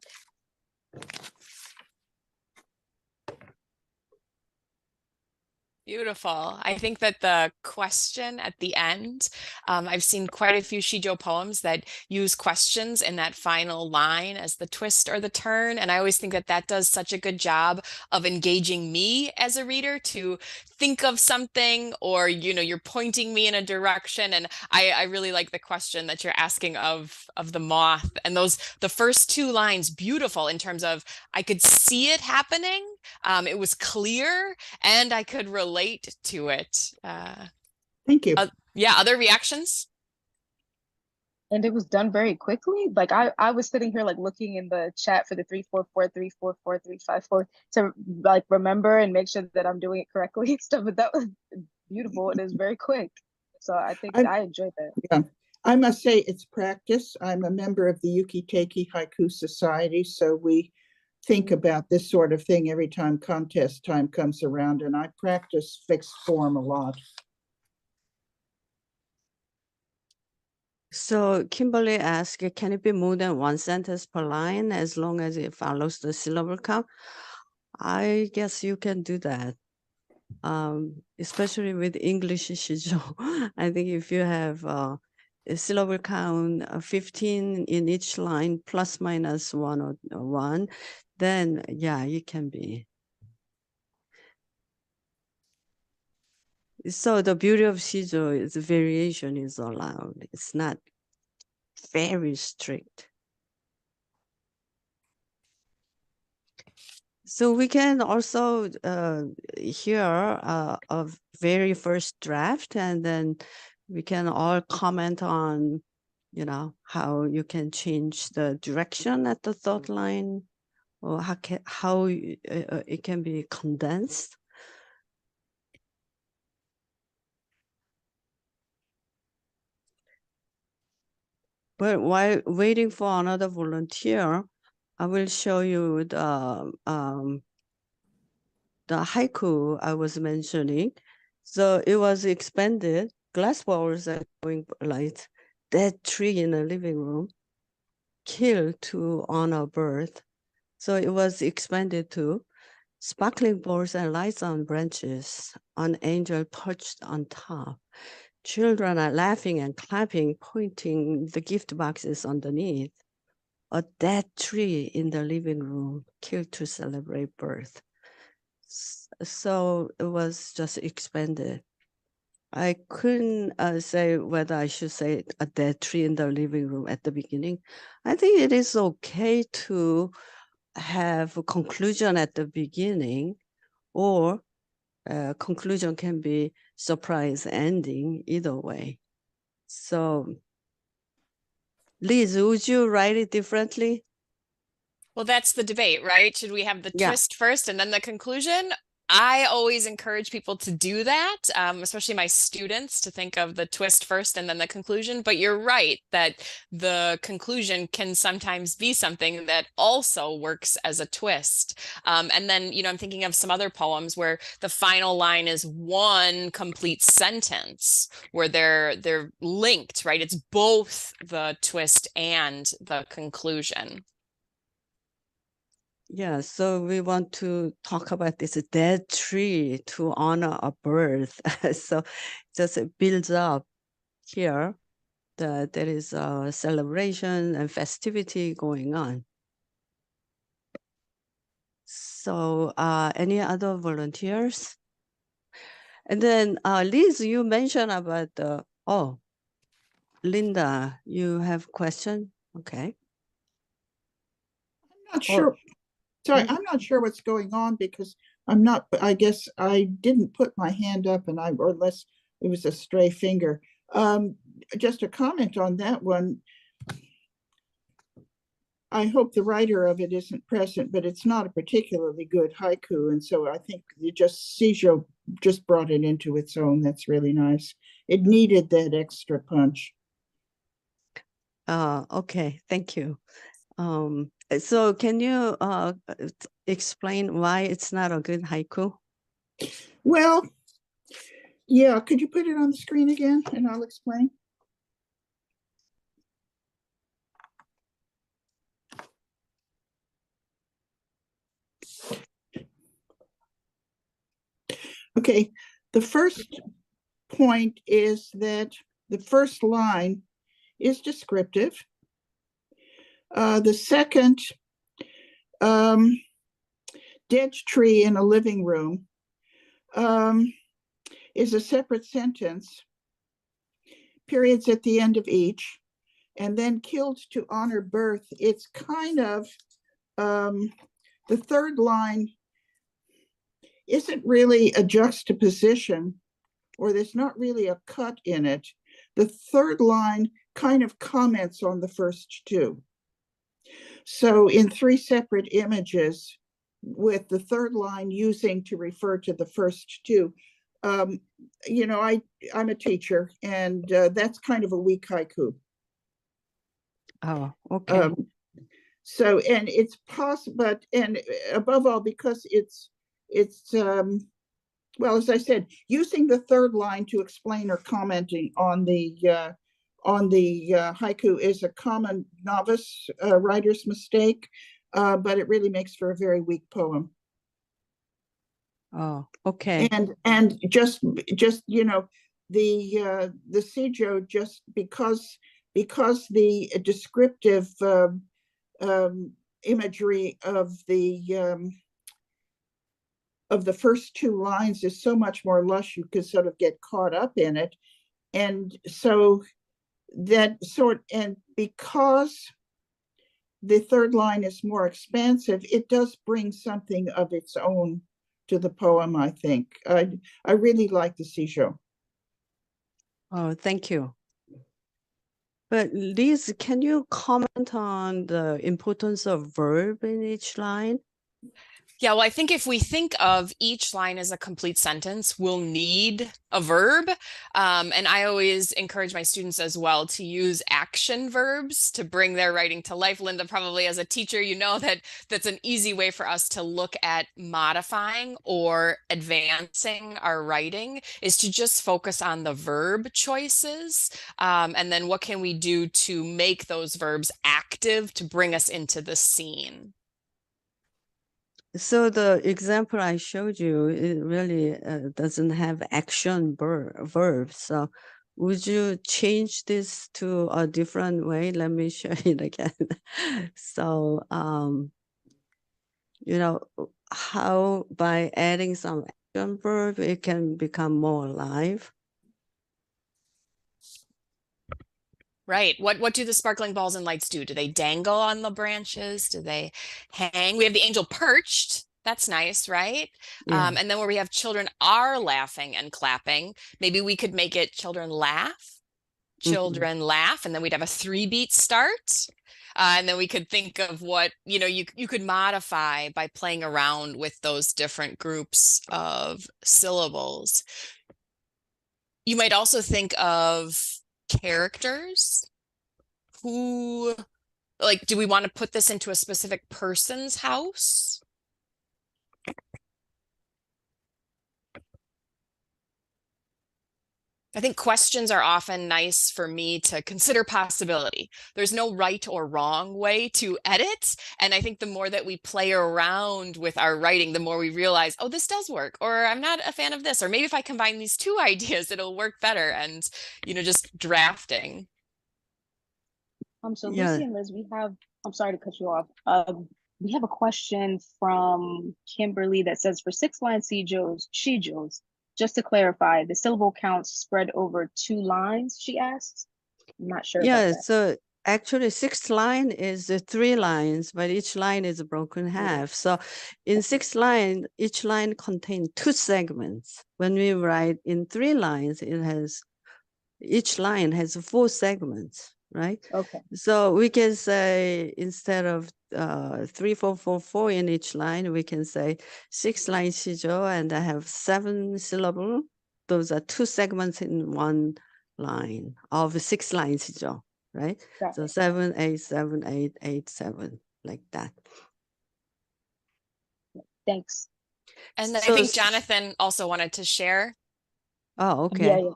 Beautiful. I think that the question at the end, I've seen quite a few Sijo poems that use questions in that final line as the twist or the turn. And I always think that that does such a good job of engaging me as a reader to think of something, or, you're pointing me in a direction. And I really like the question that you're asking of the moth, and the first two lines, beautiful in terms of I could see it happening. It was clear and I could relate to it. Thank you. Yeah, other reactions? And it was done very quickly. Like I was sitting here like looking in the chat for the 344, 344, 354 to like remember and make sure that I'm doing it correctly and stuff. But that was beautiful. It is very quick. So I think I- I enjoyed that. Yeah, I must say it's practice. I'm a member of the Yuki-Teiki Haiku Society, so we think about this sort of thing every time contest time comes around, and I practice fixed form a lot. So Kimberly asked, can it be more than one sentence per line as long as it follows the syllable count? I guess you can do that. Especially with English shijo. I think if you have a syllable count 15 in each line plus minus one or one, then yeah, it can be. So the beauty of shijo is variation is allowed. It's not very strict. So we can also hear a very first draft, and then we can all comment on, you know, how you can change the direction at the third line, or how it can be condensed. But while waiting for another volunteer, I will show you the haiku I was mentioning. So it was expanded. Glass balls are going light. Dead tree in the living room. Killed to honor birth. So it was expanded to sparkling balls and lights on branches. An angel perched on top. Children are laughing and clapping, pointing the gift boxes underneath. A dead tree in the living room, killed to celebrate birth. So it was just expanded. I couldn't say whether I should say a dead tree in the living room at the beginning. I think it is okay to have a conclusion at the beginning, or conclusion can be surprise ending, either way. So, Liz, would you write it differently? Well, that's the debate, right? Should we have the Yeah. twist first and then the conclusion? I always encourage people to do that, especially my students, to think of the twist first and then the conclusion. But you're right that the conclusion can sometimes be something that also works as a twist. And then, you know, I'm thinking of some other poems where the final line is one complete sentence where they're linked, right? It's both the twist and the conclusion. Yeah, so we want to talk about this dead tree to honor a birth. So just it builds up here that there is a celebration and festivity going on. So any other volunteers? And then Liz, you mentioned about oh, Linda, you have question? Okay. I'm not sure. Sorry, I'm not sure what's going on because I guess I didn't put my hand up or unless it was a stray finger. Just a comment on that one. I hope the writer of it isn't present, but it's not a particularly good haiku. And so I think Sijo just brought it into its own. That's really nice. It needed that extra punch. Okay, thank you. So can you explain why it's not a good haiku? Well, yeah, could you put it on the screen again and I'll explain? Okay, the first point is that the first line is descriptive. The second, dead tree in a living room, is a separate sentence, periods at the end of each, and then killed to honor birth. It's kind of, the third line isn't really a juxtaposition, or there's not really a cut in it. The third line kind of comments on the first two. So in three separate images, with the third line using to refer to the first two, You know, I'm a teacher, and that's kind of a weak haiku. Oh, okay. So, and it's possible, but, and above all, because it's well, as I said, using the third line to explain or commenting on the haiku is a common novice writer's mistake, but it really makes for a very weak poem. Oh, okay. And just you know, the Sijo, just because the descriptive imagery of the first two lines is so much more lush, you could sort of get caught up in it. And so that sort, and because the third line is more expansive, it does bring something of its own to the poem, I think. I really like the Sijo. Oh, thank you. But Liz, can you comment on the importance of verb in each line? Yeah, well, I think if we think of each line as a complete sentence, we'll need a verb. And I always encourage my students as well to use action verbs to bring their writing to life. Linda, probably as a teacher, you know that that's an easy way for us to look at modifying or advancing our writing, is to just focus on the verb choices. And then what can we do to make those verbs active to bring us into the scene? So the example I showed you, it really doesn't have action verbs. So would you change this to a different way? Let me show it again. So, you know, how by adding some action verb, it can become more alive. Right. What do the sparkling balls and lights do? Do they dangle on the branches? Do they hang? We have the angel perched. That's nice, right? Yeah. And then where we have children are laughing and clapping, maybe we could make it children laugh, children laugh, and then we'd have a 3-beat start. And then we could think of what, you know, you could modify by playing around with those different groups of syllables. You might also think of characters who, like, do we want to put this into a specific person's house? I think questions are often nice for me to consider possibility. There's no right or wrong way to edit. And I think the more that we play around with our writing, the more we realize, oh, this does work, or I'm not a fan of this, or maybe if I combine these two ideas, it'll work better. And, you know, just drafting. So Yeah. Lucy and Liz, we have, I'm sorry to cut you off. We have a question from Kimberly that says, for 6-line Shijos, just to clarify, the syllable counts spread over 2 lines, she asks. I'm not sure Yeah, about that. so actually 6th line is 3 lines, but each line is broken half. So in 6th line, each line contains 2 segments. When we write in 3 lines, each line has 4 segments, right? Okay. So we can say, instead of 3, 4, 4, 4 in each line, we can say 6 line Sijo, and I have 7 syllables. Those are 2 segments in 1 line of 6 lines Sijo, right? Got So it. 7, 8, 7, 8, 8, 7, like that. Thanks. And I So think Jonathan also wanted to share. Oh, okay. Yeah.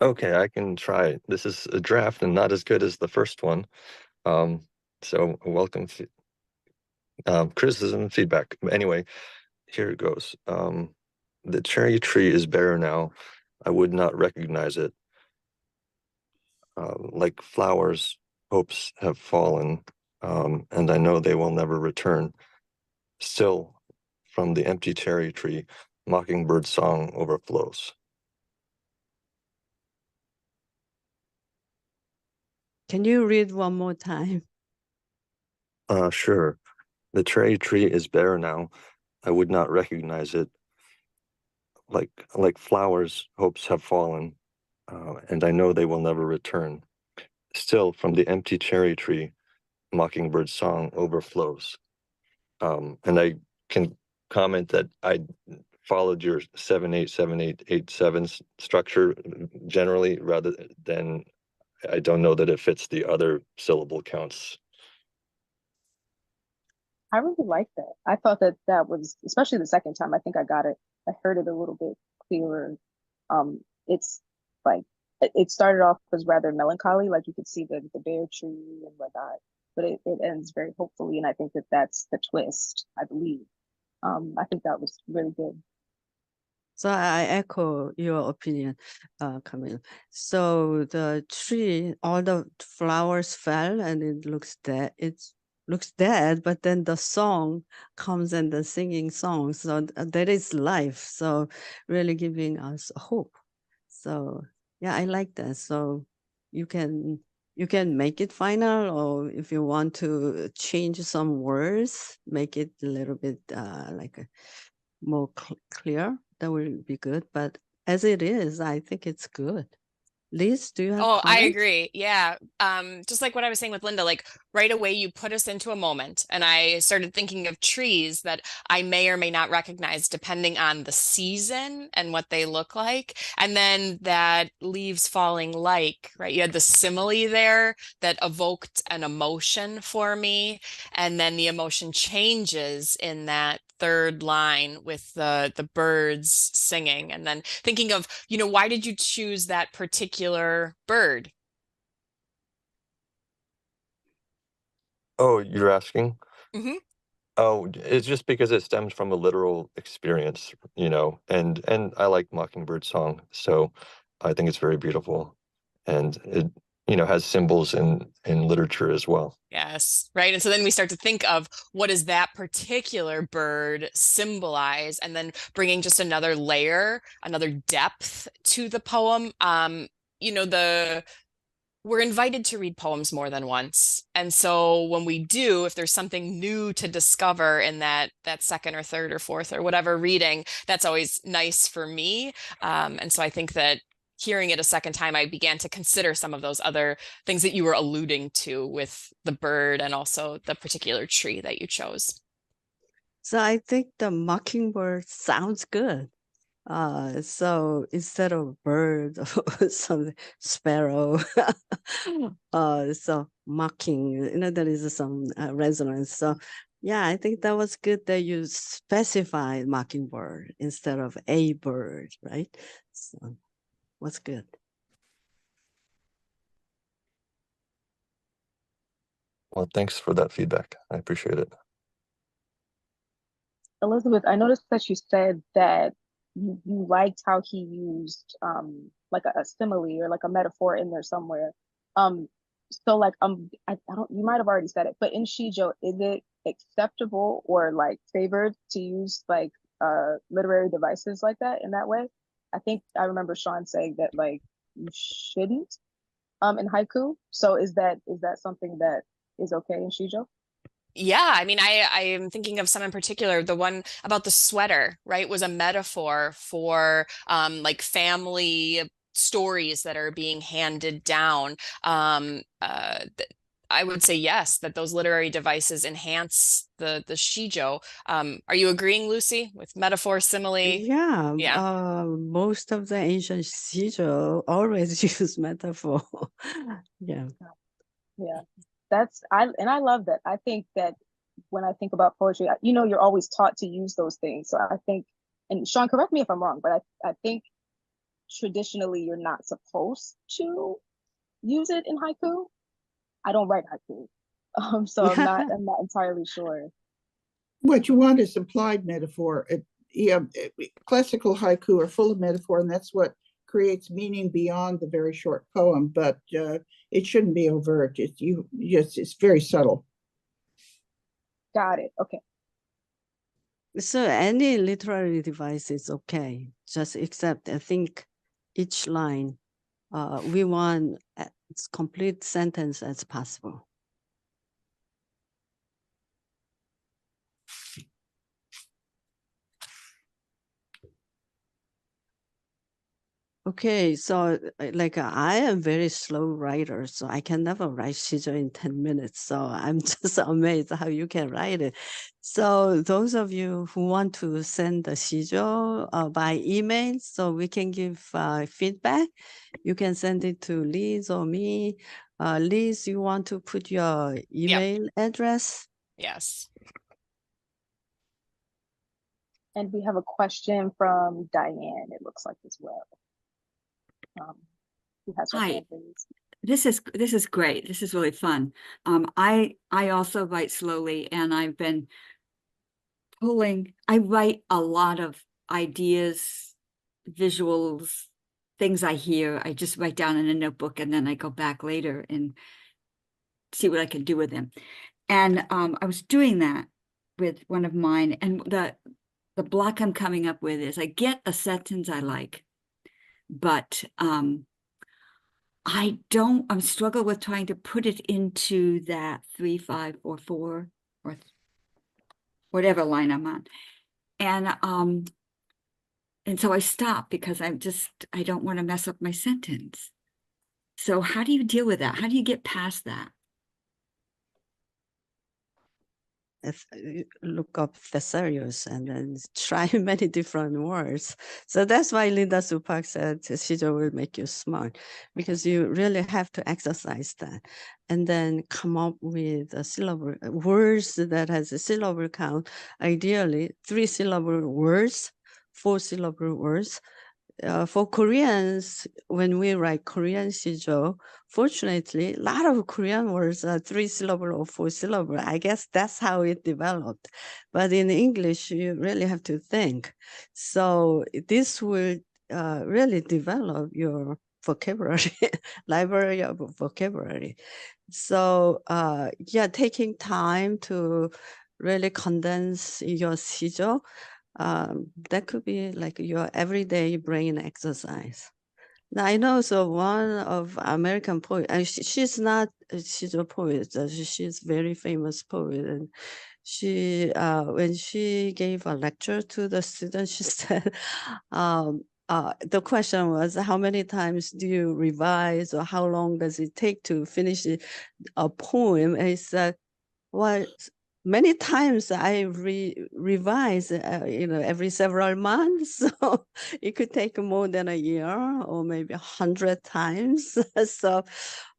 Okay, I can try. This is a draft and not as good as the first one. So welcome criticism and feedback. Anyway, here it goes. The cherry tree is bare now. I would not recognize it. Like flowers, hopes have fallen, and I know they will never return. Still, from the empty cherry tree, mockingbird song overflows. Can you read one more time? Sure. The cherry tree is bare now. I would not recognize it. Like flowers, hopes have fallen, and I know they will never return. Still, from the empty cherry tree, mockingbird song overflows. And I can comment that I followed your 7/8 7/8 8/7 structure generally, rather than, I don't know that it fits the other syllable counts. I really like that. I thought that that was, especially the second time, I think I got it. I heard it a little bit clearer. It's like it started off as rather melancholy, like you could see the bare tree and whatnot, but it ends very hopefully, and I think that that's the twist, I believe. I think that was really good. So I echo your opinion, Camille. So the tree, all the flowers fell and it looks dead. It looks dead, but then the song comes and the singing song. So that is life. So really giving us hope. So yeah, I like that. So you can make it final, or if you want to change some words, make it a little bit like a more clear, that will be good. But as it is, I think it's good. Liz, do you have Oh, I comments? agree. Yeah. Just like what I was saying with Linda, like right away you put us into a moment and I started thinking of trees that I may or may not recognize depending on the season and what they look like. And then that leaves falling like, right? You had the simile there that evoked an emotion for me. And then the emotion changes in that third line with the birds singing, and then thinking of, why did you choose that particular bird? Oh, you're asking? Hmm. Oh, it's just because it stems from a literal experience, and I like Mockingbird song, so I think it's very beautiful, and it, has symbols in literature as well. Yes, right. And so then we start to think of what does that particular bird symbolize, and then bringing just another layer, another depth to the poem. The We're invited to read poems more than once. And so when we do, if there's something new to discover in that second or third or fourth or whatever reading, that's always nice for me. And so I think that hearing it a second time, I began to consider some of those other things that you were alluding to with the bird and also the particular tree that you chose. So I think the mockingbird sounds good. So instead of bird or something, sparrow, so mocking, there is some resonance. So yeah, I think that was good that you specified mockingbird instead of a bird, right? So what's good. Well, thanks for that feedback. I appreciate it. Elizabeth, I noticed that you said that you liked how he used like a simile or like a metaphor in there somewhere. Um, so like I don't, you might have already said it, but in Shijo, is it acceptable or like favored to use like literary devices like that in that way? I think I remember Sean saying that like you shouldn't in haiku. So is that something that is okay in Shijo? Yeah, I mean, I am thinking of some in particular. The one about the sweater, right, was a metaphor for like family stories that are being handed down. I would say yes, that those literary devices enhance the shijo. Are you agreeing, Lucy, with metaphor, simile? Yeah, Yeah. most of the ancient Sijo always use metaphor. Yeah. Yeah, I love that. I think that when I think about poetry, you're always taught to use those things. So I think, and Sean, correct me if I'm wrong, but I think traditionally you're not supposed to use it in haiku. I don't write haiku, so I'm not entirely sure. What you want is implied metaphor. Classical haiku are full of metaphor, and that's what creates meaning beyond the very short poem. But it shouldn't be overt. It's very subtle. Got it. Okay. So any literary device is okay, just except I think each line, we want as complete sentence as possible. Okay, so like I am very slow writer, so I can never write Sijo in 10 minutes. So I'm just amazed how you can write it. So those of you who want to send the Sijo by email, so we can give feedback, you can send it to Liz or me. Liz, you want to put your email address? Yes. And we have a question from Diane, it looks like, as well. Who has her Hi. hand raised. This is great. This is really fun. I also write slowly, and I've been I write a lot of ideas, visuals, things I hear. I just write down in a notebook, and then I go back later and see what I can do with them. And I was doing that with one of mine, and the block I'm coming up with is I get a sentence I like, but I'm struggle with trying to put it into that 3, 5, or 4, or whatever line I'm on. And so I stop because I don't want to mess up my sentence. So how do you deal with that? How do you get past that? Look up thesaurus and then try many different words. So that's why Linda Supak said Sijo will make you smart, because you really have to exercise that and then come up with a syllable words that has a syllable count, ideally 3-syllable words, 4-syllable words. For Koreans, when we write Korean Sijo, fortunately, a lot of Korean words are 3-syllable or 4-syllable. I guess that's how it developed. But in English, you really have to think. So this will really develop your vocabulary, library of vocabulary. So yeah, taking time to really condense your Sijo, that could be like your everyday brain exercise. Now I know, so one of American poet, and she's not, she's a poet, she's very famous poet, and she, when she gave a lecture to the students, she said, the question was, how many times do you revise, or how long does it take to finish a poem? And he said, well, many times I revise, every several months. So it could take more than a year or maybe 100 times. So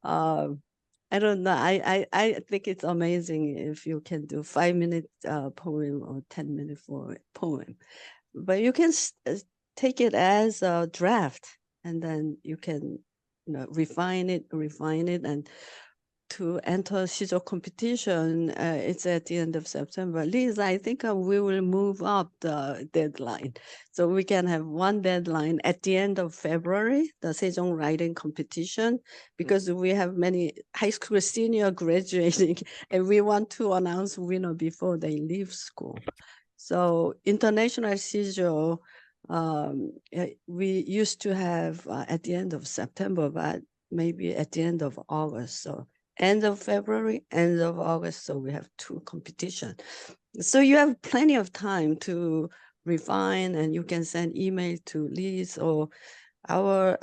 I don't know. I think it's amazing if you can do 5-minute poem or 10-minute poem. But you can take it as a draft, and then you can refine it, and to enter Sijo competition, it's at the end of September. Liz, I think we will move up the deadline. So we can have one deadline at the end of February, the Sejong writing competition, because we have many high school senior graduating, and we want to announce winner before they leave school. So international Sijo, we used to have at the end of September, but maybe at the end of August. So end of February, end of August, so we have 2 competitions. So you have plenty of time to refine, and you can send email to Liz, or our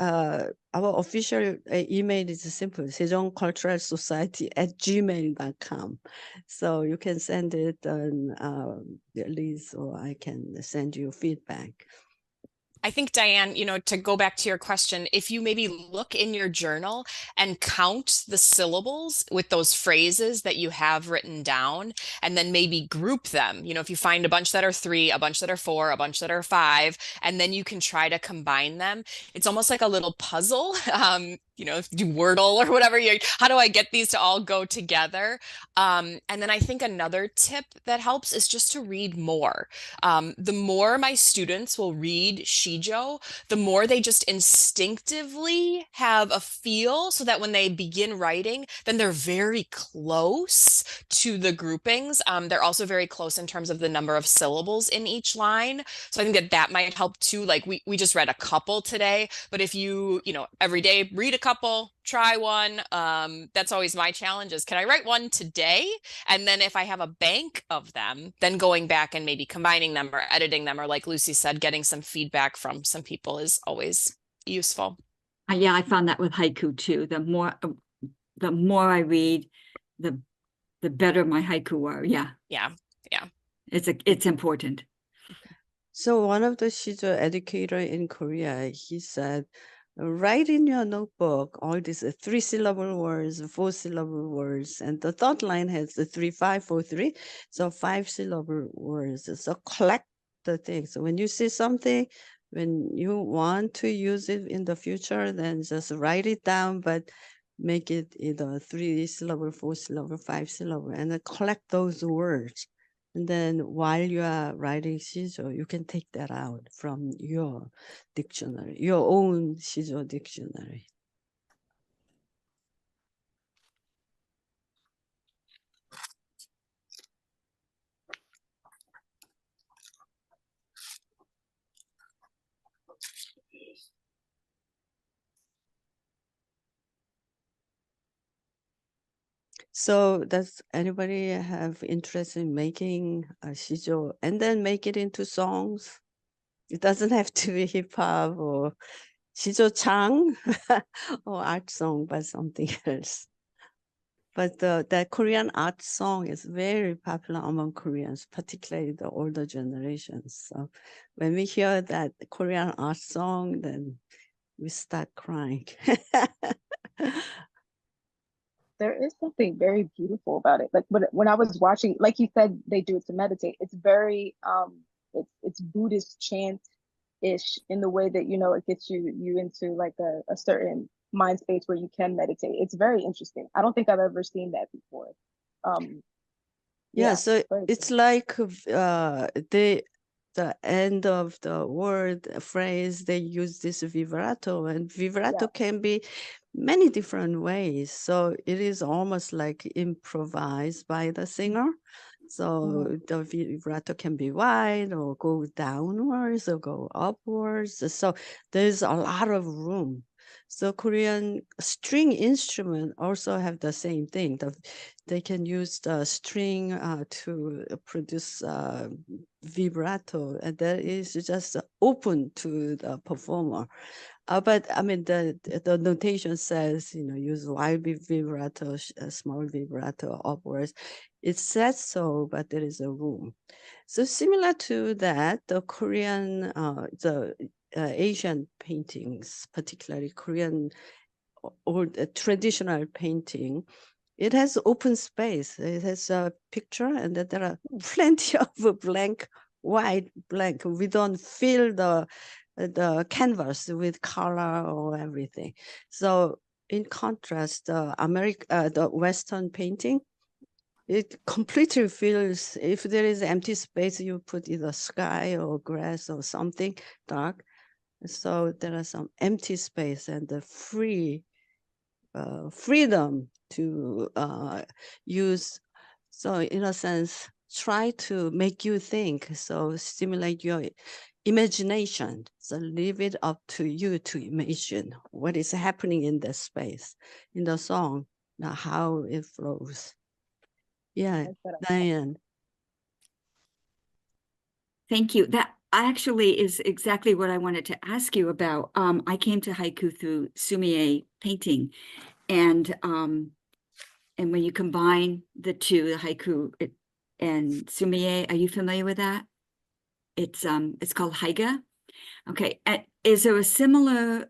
official email is simple, Sejong Cultural Society @gmail.com. So you can send it on Liz, or I can send you feedback. I think, Diane, to go back to your question, if you maybe look in your journal and count the syllables with those phrases that you have written down, and then maybe group them, if you find a bunch that are 3, a bunch that are 4, a bunch that are 5, and then you can try to combine them. It's almost like a little puzzle, do Wordle or whatever. How do I get these to all go together? And then I think another tip that helps is just to read more. The more my students will read Sijo, the more they just instinctively have a feel, so that when they begin writing, then they're very close to the groupings. They're also very close in terms of the number of syllables in each line. So I think that might help too. Like we just read a couple today, but if you, every day read a couple, try one. That's always my challenge is, can I write one today? And then if I have a bank of them, then going back and maybe combining them or editing them, or like Lucy said, getting some feedback from some people is always useful. Yeah, I found that with haiku too. The more I read, the better my haiku are. Yeah. Yeah. Yeah. It's important. So one of the Sijo educator in Korea, he said, write in your notebook all these 3-syllable words, 4-syllable words, and the third line has the 3, 5, 4, 3. So 5-syllable words. So collect the things. So when you see something, when you want to use it in the future, then just write it down, but make it either 3-syllable, 4-syllable, 5-syllable, and then collect those words. And then while you are writing Sijo, you can take that out from your dictionary, your own Sijo dictionary. So does anybody have interest in making a Sijo and then make it into songs? It doesn't have to be hip hop or Sijo Chang or art song, but something else. But that Korean art song is very popular among Koreans, particularly the older generations. So when we hear that Korean art song, then we start crying. There is something very beautiful about it. Like when I was watching, like you said, they do it to meditate. It's very it's Buddhist chant-ish in the way that, you know, it gets you into like a certain mind space where you can meditate. It's very interesting. I don't think I've ever seen that before. Yeah, Yeah, so very it's cool. like the end of the word phrase, they use this vibrato, and vibrato Yeah. can be many different ways. So it is almost like improvised by the singer. So the vibrato can be wide or go downwards or go upwards. So there's a lot of room. So Korean string instrument also have the same thing. They can use the string to produce vibrato, and that is just open to the performer. But I mean, the notation says, you know, use wide vibrato, small vibrato, upwards. It says so, but there is a room. So similar to that, the Korean, Asian paintings, particularly Korean or traditional painting, it has open space. It has a picture, and then there are plenty of white blank. We don't fill the canvas with color or everything. So in contrast, the Western painting, it completely fills. If there is empty space, you put either sky or grass or something dark. So there are some empty space and the freedom to use. So in a sense, try to make you think. So stimulate your imagination. So leave it up to you to imagine what is happening in the space, in the song, now how it flows. Yeah, Diane. Thank you. That actually is exactly what I wanted to ask you about. I came to haiku through Sumie painting, and when you combine the two, the haiku and Sumie, are you familiar with that? It's called haiga. Okay. Is there a similar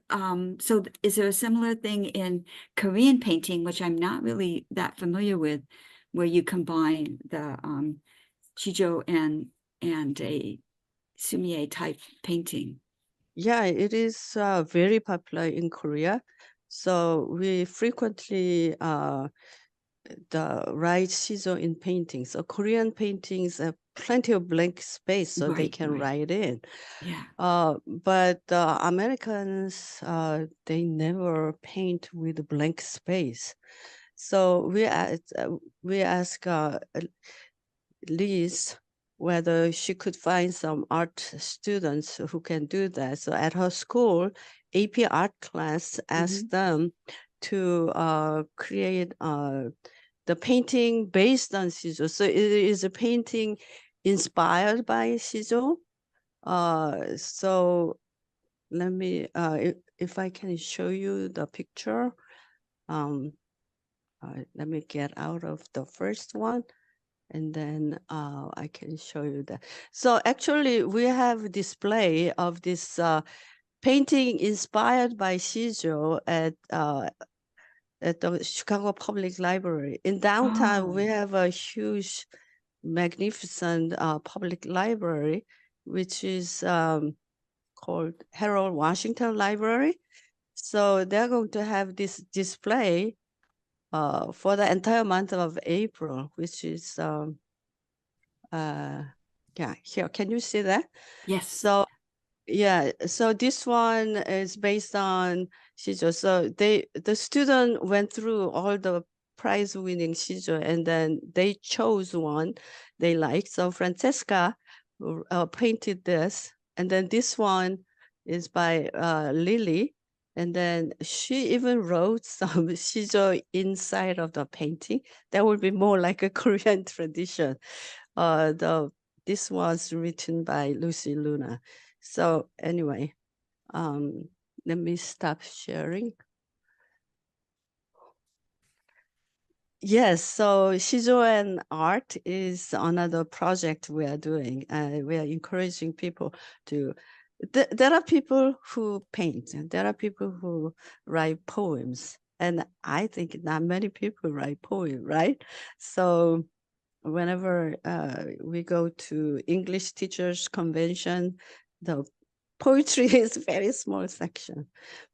is there a similar thing in Korean painting, which I'm not really that familiar with, where you combine the Sijo and a Sumie type painting? Yeah, it is very popular in Korea. So we frequently write Sijo in paintings. So Korean paintings have plenty of blank space, so they can write in. Yeah. But Americans, they never paint with blank space. So we ask Liz whether she could find some art students who can do that. So at her school, AP art class asked them to create the painting based on Sijo. So it is a painting inspired by Sijo. So let me, if I can show you the picture. Let me get out of the first one, and then I can show you that. So actually, we have a display of this painting inspired by Sijo at the Chicago Public Library. In downtown, we have a huge, magnificent public library, which is called Harold Washington Library. So they're going to have this display for the entire month of April, which is yeah, here. Can you see that? Yes. So yeah, so this one is based on Sijo. So the student went through all the prize-winning Sijo, and then they chose one they liked. So Francesca painted this, and then this one is by Lily, and then she even wrote some Sijo inside of the painting. That would be more like a Korean tradition. This was written by Lucy Luna. So anyway, let me stop sharing. Yes, so Sijo and Art is another project we are doing. We are encouraging people to, there are people who paint, and there are people who write poems. And I think not many people write poems, right? So whenever we go to English teachers convention, the poetry is a very small section.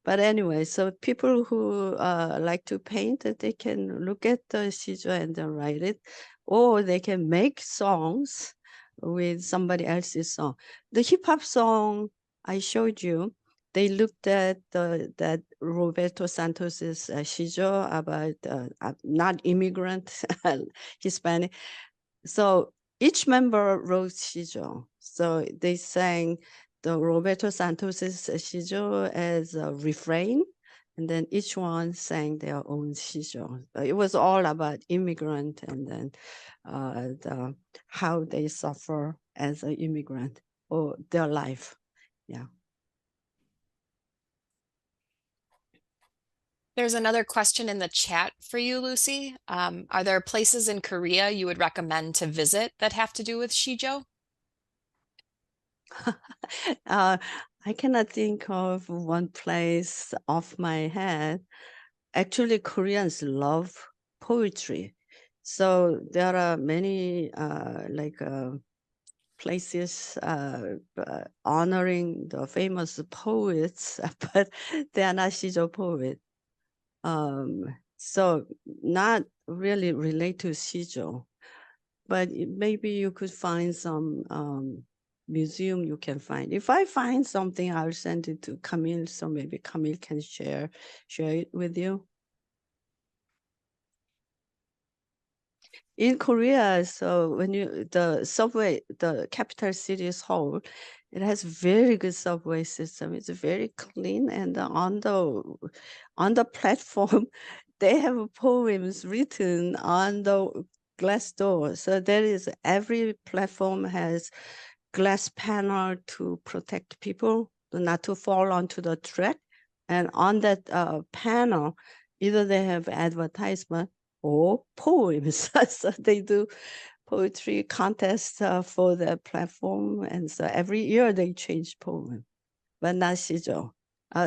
But anyway, so people who like to paint, they can look at the Sijo and then write it, or they can make songs with somebody else's song. The hip hop song I showed you, they looked at that Roberto Santos's Sijo about not immigrant Hispanic. So each member wrote Sijo. So they sang the Roberto Santos's Sijo as a refrain, and then each one sang their own Sijo. It was all about immigrant, and then how they suffer as an immigrant or their life. Yeah. There's another question in the chat for you, Lucy. Are there places in Korea you would recommend to visit that have to do with Sijo? I cannot think of one place off my head. Actually, Koreans love poetry. So there are many places honoring the famous poets, but they are not Sijo poets. So not really relate to Sijo, but maybe you could find some museum you can find. If I find something, I'll send it to Camille, so maybe Camille can share it with you. In Korea, so when the subway, the capital city is Seoul, it has very good subway system. It's very clean, and on the platform, they have poems written on the glass door. So every platform has glass panel to protect people not to fall onto the track. And on that panel, either they have advertisement or poems. So they do poetry contests for the platform. And so every year they change poem, but not Sijo.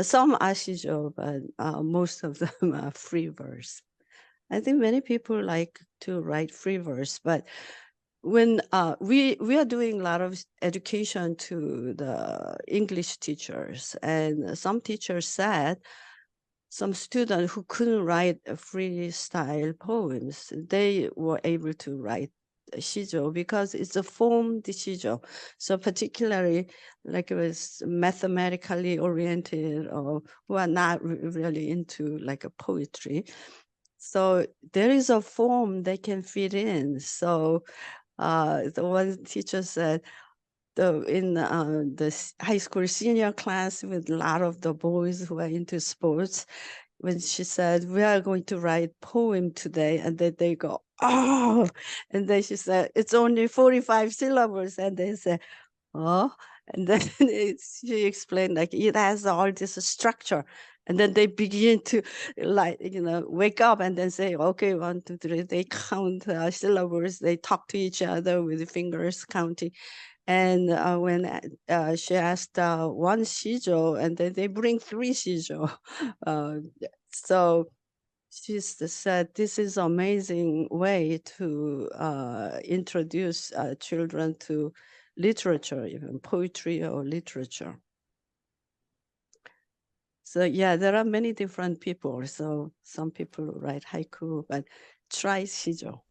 Some are Sijo, but most of them are free verse. I think many people like to write free verse, but when we are doing a lot of education to the English teachers, and some teachers said some students who couldn't write freestyle poems, they were able to write Sijo because it's a formed Sijo. So particularly like it was mathematically oriented or who are not really into like a poetry. So there is a form they can fit in. So the one teacher said, in the high school senior class with a lot of the boys who are into sports, when she said, we are going to write poem today, and then they go, oh, and then she said, it's only 45 syllables, and they said, Oh, and then she explained like it has all this structure, and then they begin to like wake up and then say, okay, 1, 2, 3. They count syllables. They talk to each other with fingers counting. And when she asked one Sijo, and then they bring 3 Sijo. So she said, this is amazing way to introduce children to literature, even poetry or literature. So yeah, there are many different people. So some people write haiku, but try Sijo.